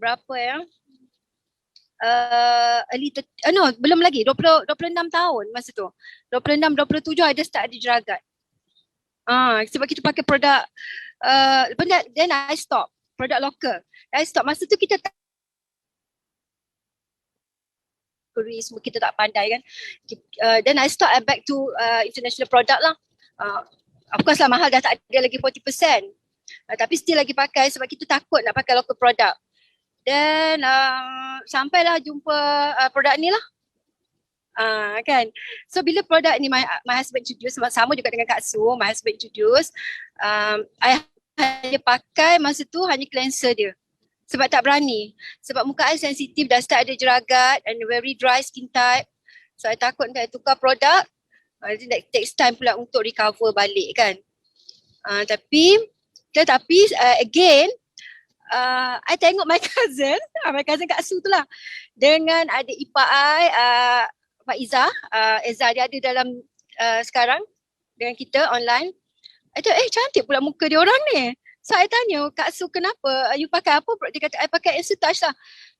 berapa ya? Belum lagi, 26 tahun masa tu. 26, 27 ada start ada jeragat. Sebab kita pakai produk, then I stop. Produk local. I stop. Masa tu kita semua kita tak pandai kan. Then I start back to international product lah. Of course lah mahal, dah tak ada lagi 40%. Tapi still lagi pakai sebab kita takut nak pakai local product. Then sampailah jumpa produk ni lah. Kan. So bila produk ni my husband introduce, sama juga dengan Kak Su, my husband introduce, I hanya pakai masa tu hanya cleanser dia. Sebab tak berani. Sebab muka I sensitif, dah start ada jeragat and very dry skin type. So I takut nak tukar produk. It takes time pula untuk recover balik kan. Tapi again, I tengok my cousin Kak Su tu lah, dengan adik ipar I, Pak Izzah, Izzah dia ada dalam sekarang dengan kita online. I tengok cantik pula muka dia orang ni. So I tanya, Kak Su kenapa? You pakai apa? Dia kata I pakai Ensutage lah.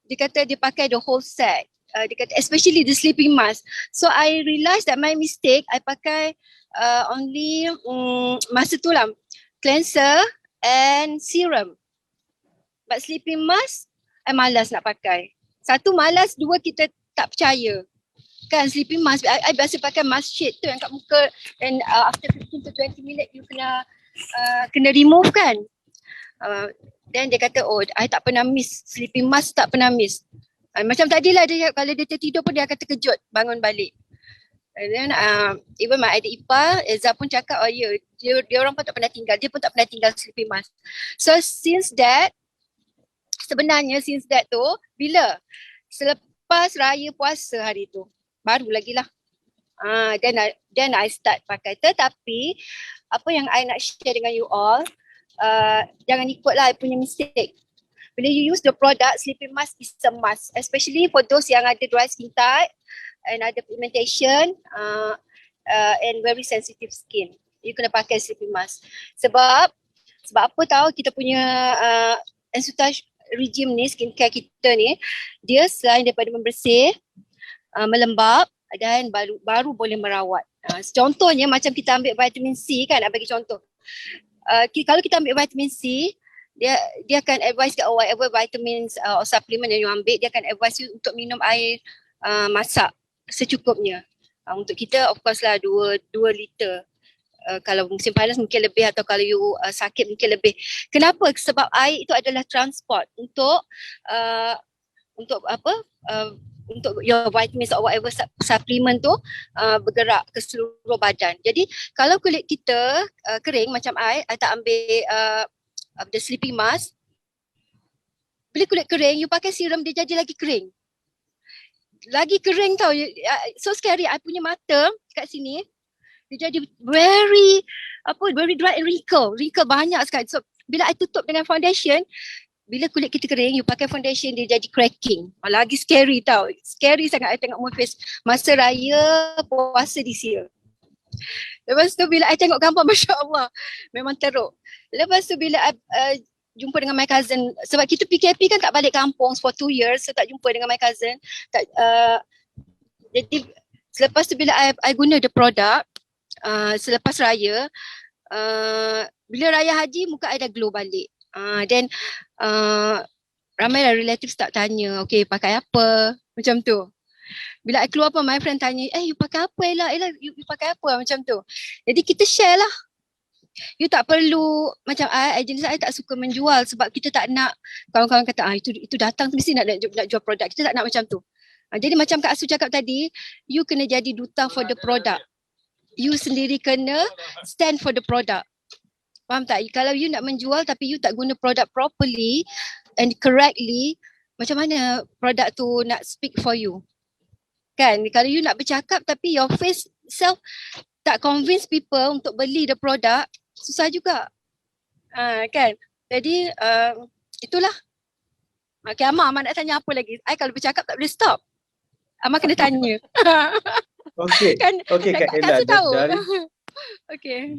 Dia kata dia pakai the whole set. Dia kata especially the sleeping mask. So I realised that my mistake, I pakai only masa tu lah cleanser and serum. But sleeping mask, I malas nak pakai. Satu malas, dua kita tak percaya. Kan sleeping mask, I biasa pakai mask shade tu yang kat muka, and after 15 to 20 minit you kena remove kan. Then dia kata, I tak pernah miss, sleeping mask tak pernah miss. Macam tadilah dia, kalau dia tertidur pun dia akan terkejut bangun balik. And then even my adik ipar, Eza pun cakap, dia orang pun tak pernah tinggal, dia pun tak pernah tinggal sleeping mask. So since that tu, bila? Selepas raya puasa hari tu, baru lagi lah. Then I start pakai. Tetapi apa yang I nak share dengan you all, jangan ikutlah I punya mistake. Bila you use the product, sleeping mask is a must, especially for those yang ada dry skin type and ada pigmentation and very sensitive skin. You kena pakai sleeping mask. Sebab apa tahu, kita punya Ensutage regime ni, skincare kita ni, dia selain daripada membersih, melembab dan baru boleh merawat. Contohnya macam kita ambil vitamin C kan, nak bagi contoh. Kalau kita ambil vitamin C, dia akan advise kat whatever vitamins or supplement yang you ambil, dia akan advise you untuk minum air masak secukupnya. Untuk kita of course lah 2 liter. Kalau musim panas mungkin lebih, atau kalau you sakit mungkin lebih. Kenapa? Sebab air itu adalah transport untuk apa? Untuk your vitamins or whatever supplement tu bergerak ke seluruh badan. Jadi kalau kulit kita kering macam I tak ambil the sleeping mask, bila kulit kering, you pakai serum, dia jadi lagi kering. Lagi kering tau. So scary. I punya mata kat sini, dia jadi very dry and wrinkle banyak sekali. So bila I tutup dengan foundation, bila kulit kita kering, you pakai foundation, dia jadi cracking. Lagi scary tau. Scary sangat I tengok my face masa raya puasa this year. Lepas tu bila I tengok gambar, Masya Allah, memang teruk. Lepas tu bila I jumpa dengan my cousin, sebab kita PKP kan tak balik kampung for 2 years, so tak jumpa dengan my cousin. Jadi selepas tu bila I guna the product, selepas raya, bila raya haji, muka I dah glow balik. Then ramai relatives tak tanya, okay pakai apa, macam tu. Bila I keluar pun my friend tanya, you pakai apa Ella, you pakai apa, macam tu. Jadi kita share lah You tak perlu macam agensi saya tak suka menjual sebab kita tak nak kawan-kawan kata itu datang mesti nak jual produk. Kita tak nak macam tu. Jadi macam Kak Asu cakap tadi, you kena jadi duta for the product. You sendiri kena stand for the product. Faham tak? Kalau you nak menjual tapi you tak guna produk properly and correctly, macam mana produk tu nak speak for you? Kan? Kalau you nak bercakap tapi your face self tak convince people untuk beli the product, susah juga. Kan? Jadi itulah. Okay, Amar nak tanya apa lagi? I kalau bercakap tak boleh stop. Amar kena tanya. Okey. Kan, Okey Kak Ella, tahu. Okay.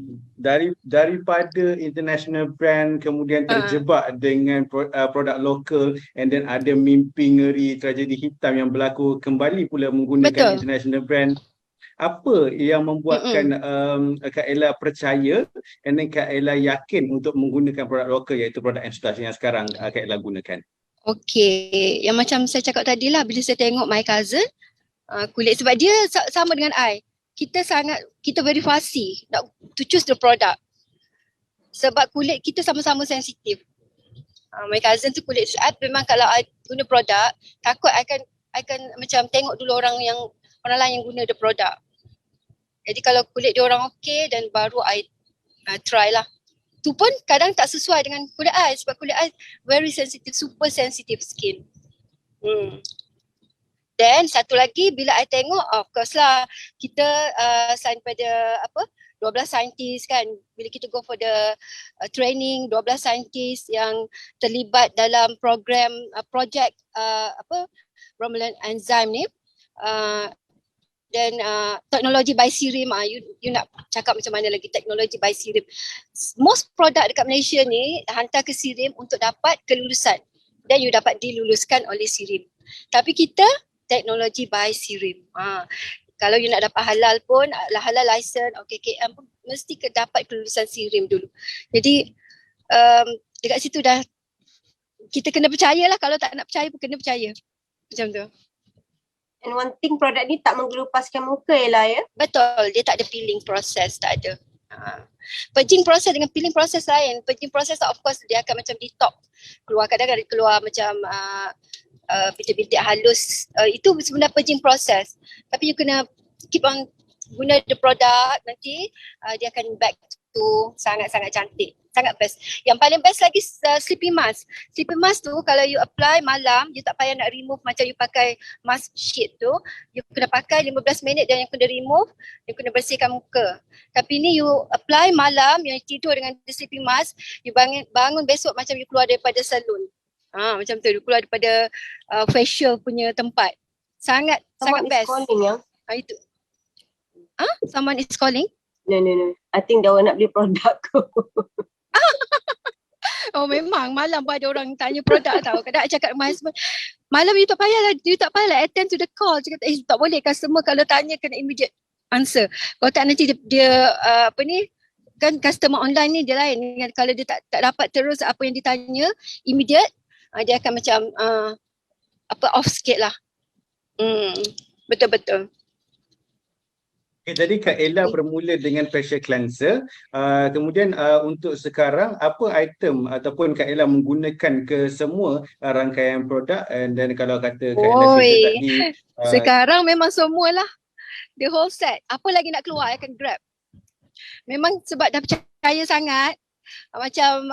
Daripada international brand kemudian terjebak dengan produk lokal and then ada mimpi ngeri tragedi hitam yang berlaku kembali pula menggunakan international brand. Apa yang membuatkan Kak Ella percaya and then Kak Ella yakin untuk menggunakan produk lokal iaitu produk Enstars yang sekarang Kak Ella gunakan? Okay, yang macam saya cakap tadi lah, bila saya tengok my cousin kulit, sebab dia sama dengan I, kita very fussy nak to choose the product sebab kulit kita sama-sama sensitif. My cousin tu kulit, I memang kalau I guna produk takut I akan macam tengok dulu orang lain yang guna the product. Jadi kalau kulit dia orang okey dan baru I try lah. Tu pun kadang tak sesuai dengan kulit I sebab kulit I very sensitive, super sensitive skin. Then satu lagi bila I tengok, of course lah kita selain pada 12 saintis kan, bila kita go for the training, 12 saintis yang terlibat dalam program projek bromelain enzyme ni, dan teknologi by Sirim, you nak cakap macam mana lagi teknologi by Sirim. Most produk dekat Malaysia ni hantar ke Sirim untuk dapat kelulusan dan you dapat diluluskan oleh Sirim. Tapi kita teknologi by Sirim. Kalau you nak dapat halal pun, halal license, OKKM pun mesti dapat kelulusan Sirim dulu. Jadi dekat situ dah kita kena percayalah, kalau tak nak percaya pun kena percaya. Macam tu. And one thing, produk ni tak menggelupaskan muka Ella ya? Betul, dia tak ada peeling proses, tak ada. Purging proses dengan peeling proses lain. Purging proses of course dia akan macam detox. Kadang-kadang keluar macam bintik-bintik halus. Itu sebenarnya purging proses. Tapi you kena keep on guna the product, nanti dia akan back to sangat-sangat cantik. Sangat best. Yang paling best lagi sleeping mask. Sleeping mask tu kalau you apply malam, you tak payah nak remove macam you pakai mask sheet tu. You kena pakai 15 minit dan you kena remove, you kena bersihkan muka. Tapi ni you apply malam, you tidur dengan sleeping mask, you bangun besok macam you keluar daripada salon. Macam tu, you keluar daripada facial punya tempat. Sangat best. Someone is calling ya? Itu. Someone is calling? No. I think dia nak beli produk ku. Oh memang malam pun ada orang tanya produk tau. Kadang I cakap my husband, malam you tak payahlah attend to the call. Cakap tak boleh, customer kalau tanya kena immediate answer. Kalau tak nanti dia kan customer online ni dia lain. Kalau dia tak dapat terus apa yang ditanya immediate, dia akan macam off sikit lah. Betul-betul. Jadi Kak Ella bermula dengan facial cleanser, kemudian untuk sekarang apa item ataupun Kak Ella menggunakan ke semua rangkaian produk, dan kalau kata Kak Ella cerita tadi sekarang memang semualah, the whole set. Apa lagi nak keluar I akan grab. Memang sebab dah percaya sangat. Macam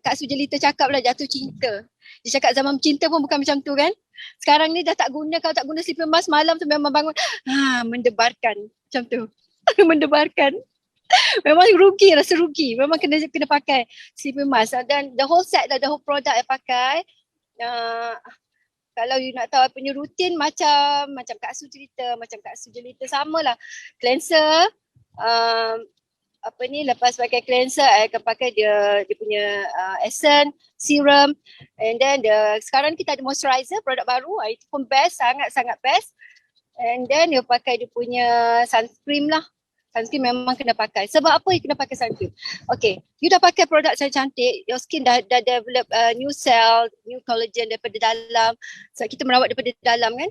Kak Sujelita cakap lah, jatuh cinta. Dia cakap zaman cinta pun bukan macam tu kan. Sekarang ni dah tak guna, kalau tak guna sleeping mask malam tu memang bangun mendebarkan macam tu. Mendebarkan. Memang rugi, rasa rugi. Memang kena pakai sleeping mask. Dan the whole set dah, the whole product yang pakai. Kalau you nak tahu punya rutin macam Kak Su cerita, samalah. Cleanser, lepas pakai cleanser, I akan pakai dia punya essence, serum, and then sekarang kita ada moisturizer, produk baru, itu pun best, sangat-sangat best. And then dia pakai dia punya sunscreen lah. Sunscreen memang kena pakai. Sebab apa you kena pakai sunscreen? Okay, you dah pakai produk saya cantik, your skin dah develop new cell, new collagen daripada dalam. So kita merawat daripada dalam kan.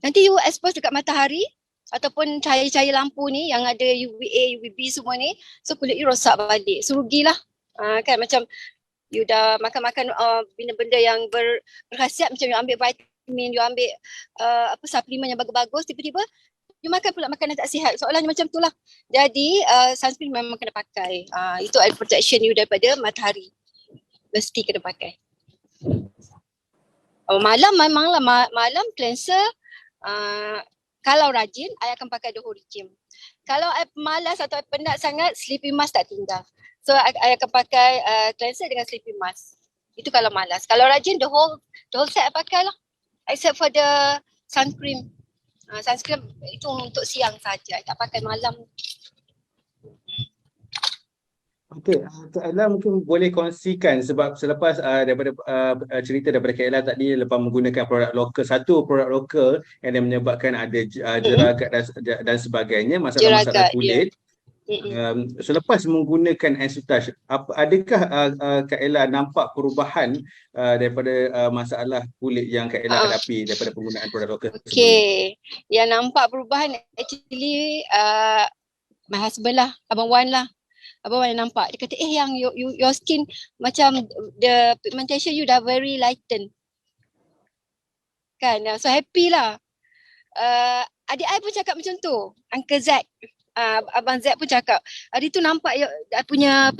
Nanti you expose dekat matahari, ataupun cahaya-cahaya lampu ni yang ada UVA, UVB semua ni, so kulit you rosak balik. So rugilah. Kan macam you dah makan-makan benda-benda yang berkhasiat, macam you ambil vitamin, you ambil suplemen yang bagus-bagus, tiba-tiba you makan pula makanan tak sihat. Soalnya macam tu lah. Jadi sunscreen memang kena pakai. Itu eye protection you daripada matahari. Mesti kena pakai. Malam memanglah malam cleanser. Kalau rajin, I akan pakai the whole regime. Kalau I malas atau I penat sangat, sleeping mask tak tinggal. So I akan pakai cleanser dengan sleeping mask. Itu kalau malas. Kalau rajin, the whole set I pakai lah. Except for the sun cream. Sunscreen itu untuk siang saja. I tak pakai malam. Okey, Kak Ella mungkin boleh kongsikan sebab selepas daripada cerita daripada Kak Ella tadi lepas menggunakan produk lokal, satu produk lokal yang menyebabkan ada jeragat dan sebagainya, masalah-masalah kulit. Selepas menggunakan Ensutage, adakah Kak Ella nampak perubahan daripada masalah kulit yang Kak Ella hadapi daripada penggunaan produk lokal? Okey, yang nampak perubahan actually my husband lah, Abang Wan lah. Abang Wan yang nampak. Dia kata, yang your skin macam the pigmentation you dah very lighten. Kan, so happy lah. Adik I pun cakap macam tu. Uncle Z. Abang Z pun cakap. Hari tu nampak I punya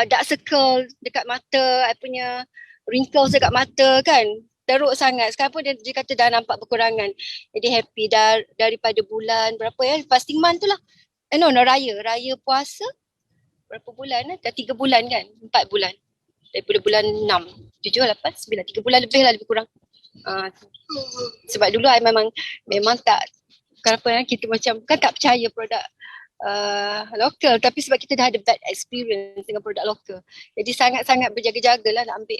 dark circle dekat mata. I punya wrinkles dekat mata kan. Teruk sangat. Sekarang pun dia kata dah nampak berkurangan. Jadi happy daripada bulan berapa ya. Fasting month tu lah. Raya puasa. Berapa bulan lah? Dah 3 bulan kan? 4 bulan. Daripada bulan 6, 7, 8, 9. 3 bulan lebih lah lebih kurang. Sebab dulu I memang tak, kenapa kita macam kan tak percaya produk lokal. Tapi sebab kita dah ada bad experience dengan produk lokal. Jadi sangat-sangat berjaga-jaga lah nak ambil.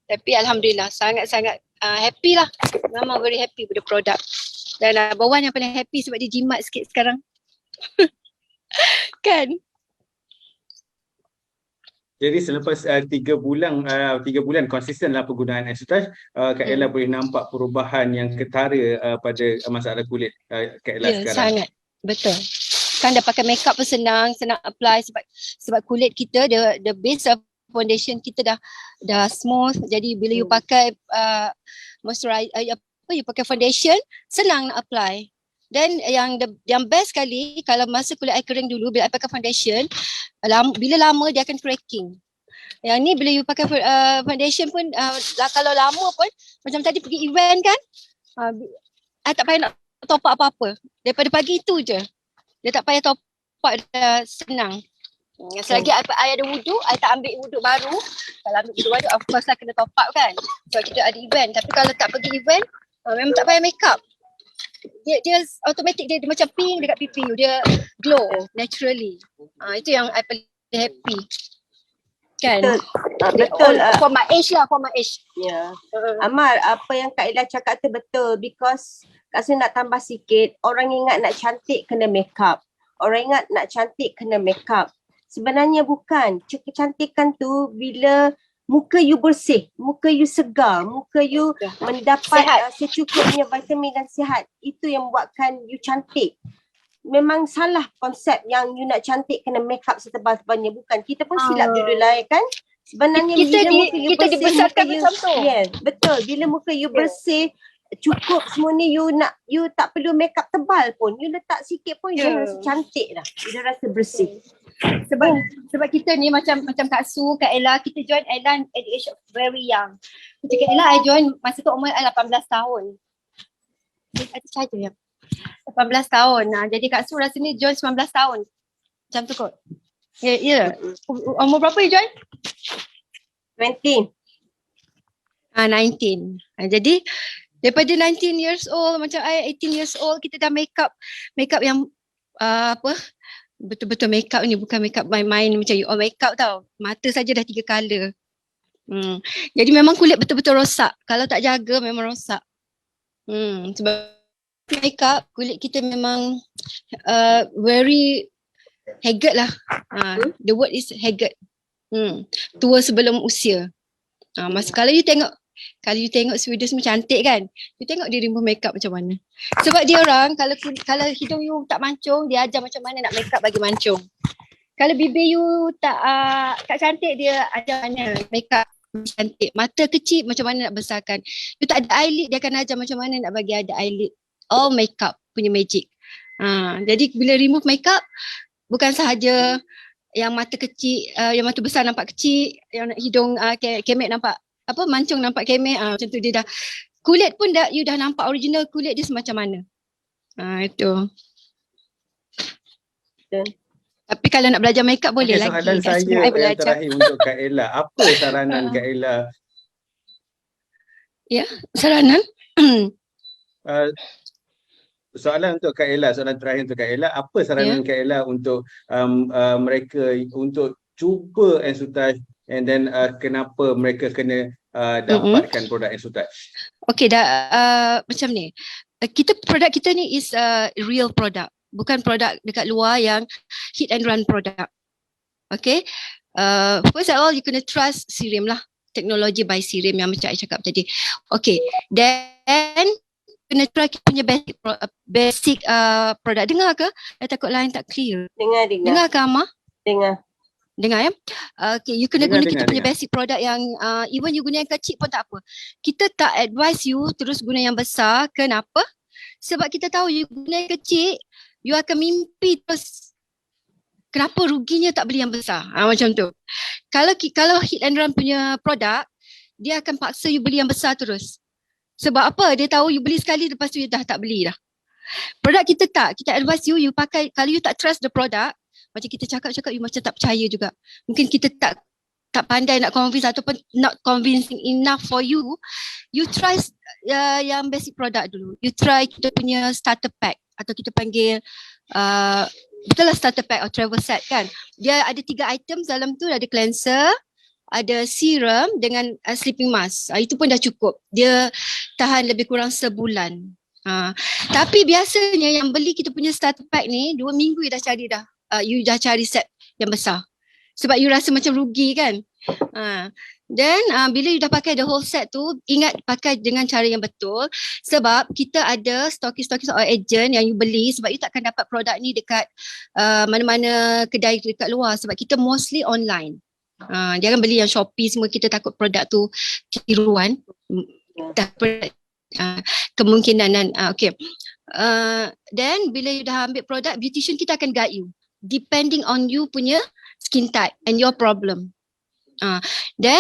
Tapi Alhamdulillah sangat-sangat happy lah. Memang very happy with the product. Dan Abang Wan yang paling happy sebab dia jimat sikit sekarang. Kan? Jadi selepas 3 bulan konsisten dalam penggunaan Ensutage, Kak Ella boleh nampak perubahan yang ketara pada masalah kulit Kak Ella sekarang. Sangat, betul. Kan dah pakai makeup pun senang apply sebab kulit kita the base of foundation kita dah smooth. Jadi bila you pakai moisturizer, you pakai foundation, senang nak apply. Dan yang best sekali kalau masa kulit I kering dulu, bila I pakai foundation, bila lama dia akan cracking. Yang ni bila you pakai foundation pun kalau lama pun macam tadi pergi event kan, I tak payah nak top up apa-apa. Daripada pagi itu je. Dia tak payah top up, dah senang. Selagi I ada wuduk, I tak ambil wuduk baru. Kalau ambil wuduk baru, of course lah kena top up kan. Sebab kita ada event. Tapi kalau tak pergi event, memang tak payah make up. Dia automatic dia macam pink dekat pipi you. Dia glow naturally. Itu yang I paling happy. Kan? Betul. For my age lah, for my age. Ya. Amal, apa yang Kak Ella cakap tu betul. Because Kak Su nak tambah sikit, orang ingat nak cantik kena make up. Orang ingat nak cantik kena make up. Sebenarnya bukan. Kecantikan tu bila muka you bersih, muka you segar, muka you mendapat secukupnya vitamin dan sihat. Itu yang buatkan you cantik. Memang salah konsep yang you nak cantik kena make up setebal-tebalnya. Bukan. Kita pun silap dulu lah kan. Sebenarnya kita bila muka you kita bersih, dibesarkan muka you, macam tu. Yes, betul. Bila muka you bersih, cukup semua ni you tak perlu make up tebal pun. You letak sikit pun you dah rasa cantik dah. You dah rasa bersih. Sebab kita ni macam Kak Su, Kak Ella, kita join Ella at the age of very young. Macam Kak Ella, I join masa tu umur I 18 tahun. Ada saja ya. 18 tahun. Jadi Kak Su rasanya join 19 tahun. Macam tu kot. Ya. Umur berapa you join? 20. 19. Jadi daripada 19 years old, macam I 18 years old, kita dah make up yang betul-betul make up ni, bukan make up main-main macam you all make up tau. Mata saja dah 3 color. Jadi memang kulit betul-betul rosak. Kalau tak jaga memang rosak. Sebab make up kulit kita memang very haggard lah. The word is haggard. Tua sebelum usia. Masa kalau you tengok Kalau you tengok Sweden semua cantik kan, you tengok dia remove makeup macam mana. Sebab dia orang kalau hidung you tak mancung, dia ajar macam mana nak makeup bagi mancung. Kalau bibir you tak cantik, dia ajar mana makeup cantik. Mata kecil macam mana nak besarkan. You tak ada eyelid, dia akan ajar macam mana nak bagi ada eyelid. All makeup punya magic. Jadi bila remove makeup, bukan sahaja yang mata kecil, yang mata besar nampak kecil, yang hidung kemek nampak mancung nampak kemek, macam tu dia dah. Kulit pun you dah nampak original kulit dia semacam mana. Itu. Tapi kalau nak belajar makeup boleh lagi. Soalan saya yang terakhir untuk Kak Ella. Apa saranan Kak Ella? Ya, saranan? Soalan untuk Kak Ella, soalan terakhir untuk Kak Ella. Apa saranan Kak Ella untuk mereka untuk cuba Ensutage, and then kenapa mereka kena dapatkan produk Ensutage? Okay, macam ni. Produk kita ni is real product. Bukan produk dekat luar yang hit and run product. Okay. First of all, you kena trust Cerium lah. Teknologi by Cerium yang macam I cakap tadi. Okay. Then kena try kita punya basic produk. Dengar ke? Saya takut line tak clear. Dengar. Dengar ke Amar? Dengar ya? Okay, you kena guna kita punya basic produk yang even you guna yang kecil pun tak apa. Kita tak advise you terus guna yang besar. Kenapa? Sebab kita tahu you guna yang kecil, you akan mimpi terus. Kenapa ruginya tak beli yang besar? Macam tu. Kalau hit and run punya produk, dia akan paksa you beli yang besar terus. Sebab apa? Dia tahu you beli sekali, lepas tu you dah tak beli dah. Produk kita tak. Kita advise you pakai. Kalau you tak trust the product, macam kita cakap you macam tak percaya juga. Mungkin kita tak pandai nak convince ataupun not convincing enough for you. You try yang basic product dulu. You try kita punya starter pack atau kita panggil betul lah starter pack or travel set kan. Dia ada 3 items dalam tu, ada cleanser, ada serum dengan sleeping mask. Itu pun dah cukup. Dia tahan lebih kurang sebulan. Tapi biasanya yang beli kita punya starter pack ni 2 minggu you dah cari dah. You dah cari set yang besar. Sebab you rasa macam rugi kan. Then bila you dah pakai the whole set tu, ingat pakai dengan cara yang betul. Sebab kita ada stokis-stokis or agent yang you beli, sebab you takkan dapat produk ni dekat mana-mana kedai dekat luar. Sebab kita mostly online. Jangan beli yang Shopee semua, kita takut produk tu tiruan. Kemungkinan okay. Then bila you dah ambil produk, beautician kita akan guide you depending on you punya skin type and your problem. Then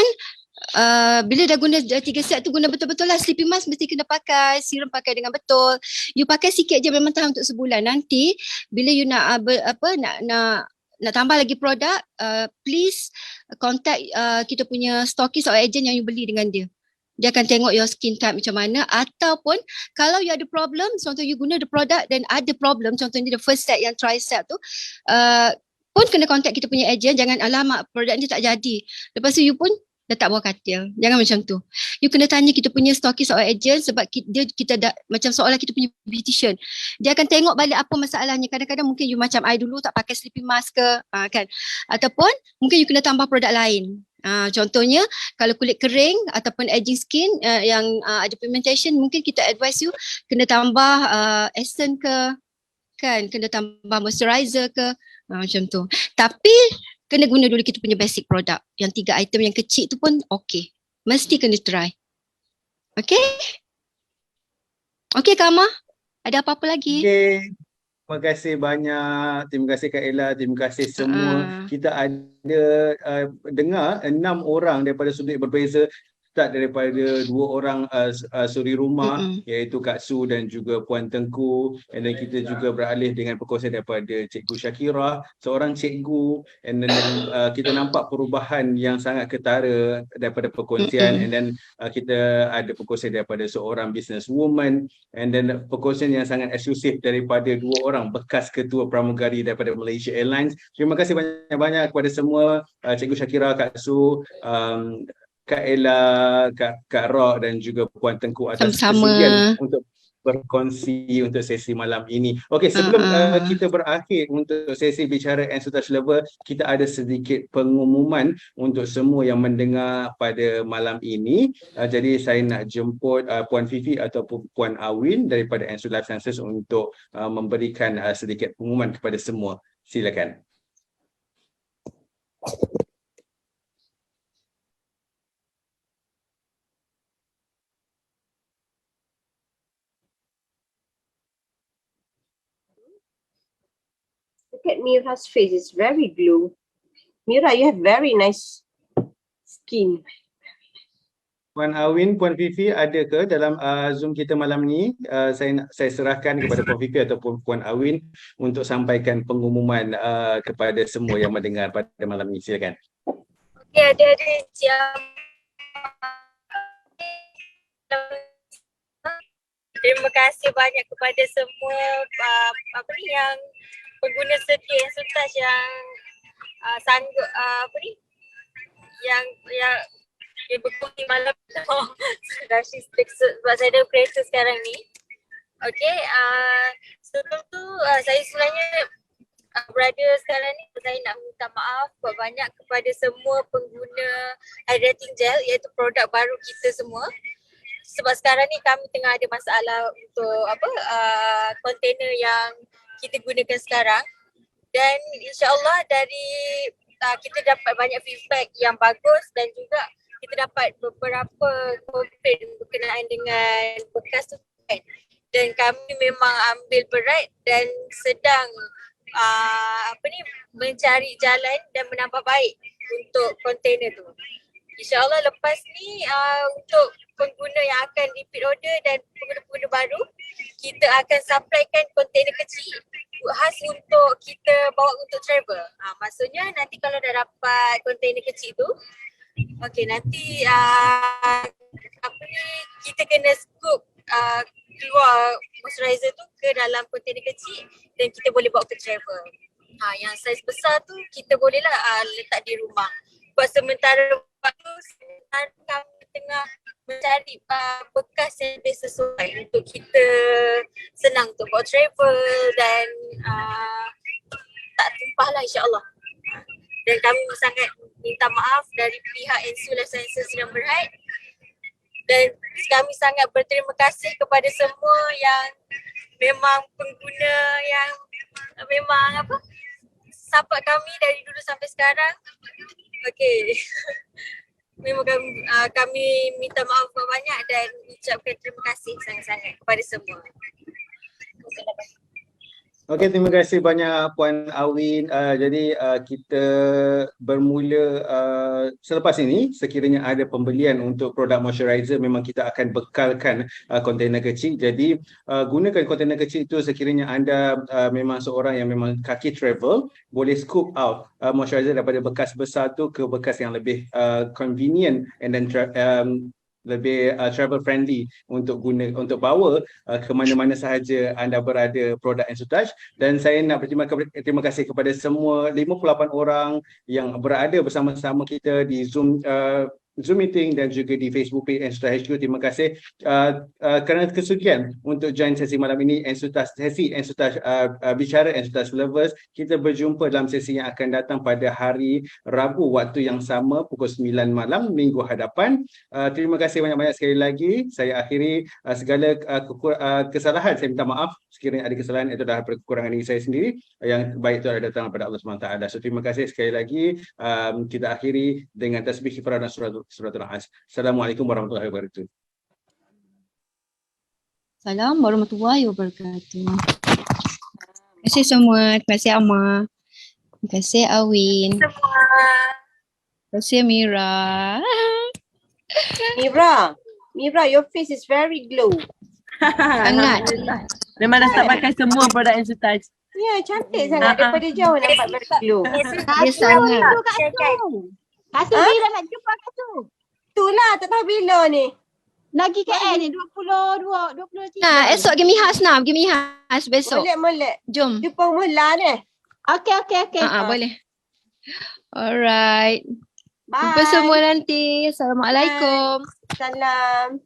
bila dah guna 3 set tu, guna betul-betul lah. Sleeping mask mesti kena pakai, serum pakai dengan betul. You pakai sikit je memang tahan untuk sebulan. Nanti bila you nak nak tambah lagi produk, please contact kita punya stokis atau agent yang you beli dengan dia. Dia akan tengok your skin type macam mana. Ataupun kalau you ada problem, contoh you guna the product dan ada problem, contohnya the first set yang tricep tu, pun kena contact kita punya agent. Jangan alamak produk ni tak jadi, lepas tu you pun letak bawah katil. Jangan macam tu. You kena tanya kita punya stokis atau agent, sebab kita dah macam seolah kita punya beautician. Dia akan tengok balik apa masalahnya. Kadang-kadang mungkin you macam I dulu tak pakai sleeping mask ke, kan. Ataupun mungkin you kena tambah produk lain. Contohnya kalau kulit kering ataupun aging skin yang ada pigmentation, mungkin kita advise you kena tambah essence ke, kan, kena tambah moisturizer ke, macam tu. Tapi kena guna dulu kita punya basic product. Yang 3 item yang kecil tu pun okey. Mesti kena try. Okey? Okey Kak Amar? Ada apa-apa lagi? Okey. Terima kasih banyak. Terima kasih Kak Ella. Terima kasih semua. Kita ada dengar 6 orang daripada sudut berbeza. Start daripada 2 orang suri rumah, iaitu Kak Su dan juga Puan Tengku. And then kita juga beralih dengan perkongsian daripada Cikgu Shakira, seorang cikgu. And then kita nampak perubahan yang sangat ketara daripada perkongsian. And then kita ada perkongsian daripada seorang businesswoman. And then perkongsian yang sangat eksklusif daripada 2 orang bekas ketua pramugari daripada Malaysia Airlines. Terima kasih banyak-banyak kepada semua, Cikgu Shakira, Kak Su, Kak Ella, Kak Rock dan juga Puan Tengku atas kesudian untuk berkongsi untuk sesi malam ini. Okey, sebelum kita berakhir untuk sesi bicara Ensutas Lover, kita ada sedikit pengumuman untuk semua yang mendengar pada malam ini. Jadi saya nak jemput Puan Fifi ataupun Puan Awin daripada Ensu Life Sciences untuk memberikan sedikit pengumuman kepada semua. Silakan. Look at Mira's face, it's very glow. Mira, you have very nice skin. Puan Awin, Puan Fifi ada ke dalam Zoom kita malam ni? Saya serahkan kepada Puan Fifi ataupun Puan Awin untuk sampaikan pengumuman kepada semua yang mendengar pada malam ni. Silakan. Okey, ada jam. Terima kasih banyak kepada semua yang pengguna setia Ensutas yang sanggup yang berkongsi malam tu. Sebab saya ada kereta sekarang ni. Okey, sebelum tu saya sebenarnya berada sekarang ni, saya nak minta maaf banyak kepada semua pengguna hydrating gel, iaitu produk baru kita semua. Sebab sekarang ni kami tengah ada masalah untuk kontainer yang kita gunakan sekarang, dan insyaAllah dari kita dapat banyak feedback yang bagus, dan juga kita dapat beberapa komplain berkenaan dengan bekas tu kan. Dan kami memang ambil berat dan sedang mencari jalan dan menambah baik untuk kontainer tu. InsyaAllah lepas ni untuk pengguna yang akan repeat order dan pengguna-pengguna baru, kita akan supplykan kontainer kecil khas untuk kita bawa untuk travel. Maksudnya nanti kalau dah dapat kontainer kecil tu, okey, nanti kita kena scoop keluar moisturizer tu ke dalam kontainer kecil dan kita boleh bawa ke travel. Yang saiz besar tu kita bolehlah letak di rumah. Buat sementara waktu, kami tengah mencari bekas yang lebih sesuai untuk kita senang untuk bawa travel dan tak tumpah lah, insyaAllah. Dan kami sangat minta maaf dari pihak Ensu Life Sciences Sdn Bhd, dan kami sangat berterima kasih kepada semua yang memang pengguna yang memang support kami dari dulu sampai sekarang. Okey. Memang kami minta maaf banyak dan ucapkan terima kasih sangat-sangat kepada semua. Okey, terima kasih banyak Puan Awin. Jadi kita bermula selepas ini, sekiranya ada pembelian untuk produk moisturizer, memang kita akan bekalkan kontainer kecil. Jadi gunakan kontainer kecil itu sekiranya anda memang seorang yang memang kaki travel, boleh scoop out moisturizer daripada bekas besar tu ke bekas yang lebih convenient and then lebih travel friendly untuk bawa ke mana-mana sahaja anda berada produk Ensutouch. Dan saya nak berterima kasih kepada semua 58 orang yang berada bersama-sama kita di Zoom meeting dan juga di Facebook page Ensutouch HQ. Terima kasih kerana kesudian untuk join sesi malam ini, sesi Ensutouch bicara Ensutouch Lovers. Kita berjumpa dalam sesi yang akan datang pada hari Rabu waktu yang sama pukul 9 malam minggu hadapan. Terima kasih banyak-banyak sekali lagi. Saya akhiri segala kesalahan. Saya minta maaf sekiranya ada kesalahan, itu adalah kekurangan diri saya sendiri. Yang baik itu adalah datang daripada Allah SWT. So terima kasih sekali lagi. Kita akhiri dengan tasbih kifarah dan suratul As. Assalamualaikum warahmatullahi wabarakatuh. Assalamualaikum warahmatullahi wabarakatuh. Terima kasih semua. Terima kasih Amma. Terima kasih Awin. Terima kasih Mira. Mira, your face is very glow. Sangat. Memang dah start pakai semua produk Ensutouch. Ya, cantik sangat. Daripada jauh nampak very glow. Dia sangat. Kasih Mira nak jumpa kat tu. Itulah, tak tahu bila ni. Lagi KL ni 23. Nah, esok give me khas nak. Give me khas besok. Molek. Jom. Jumpa mula ni. Okey. Boleh. Alright. Bye. Jumpa semua nanti. Assalamualaikum. Salam.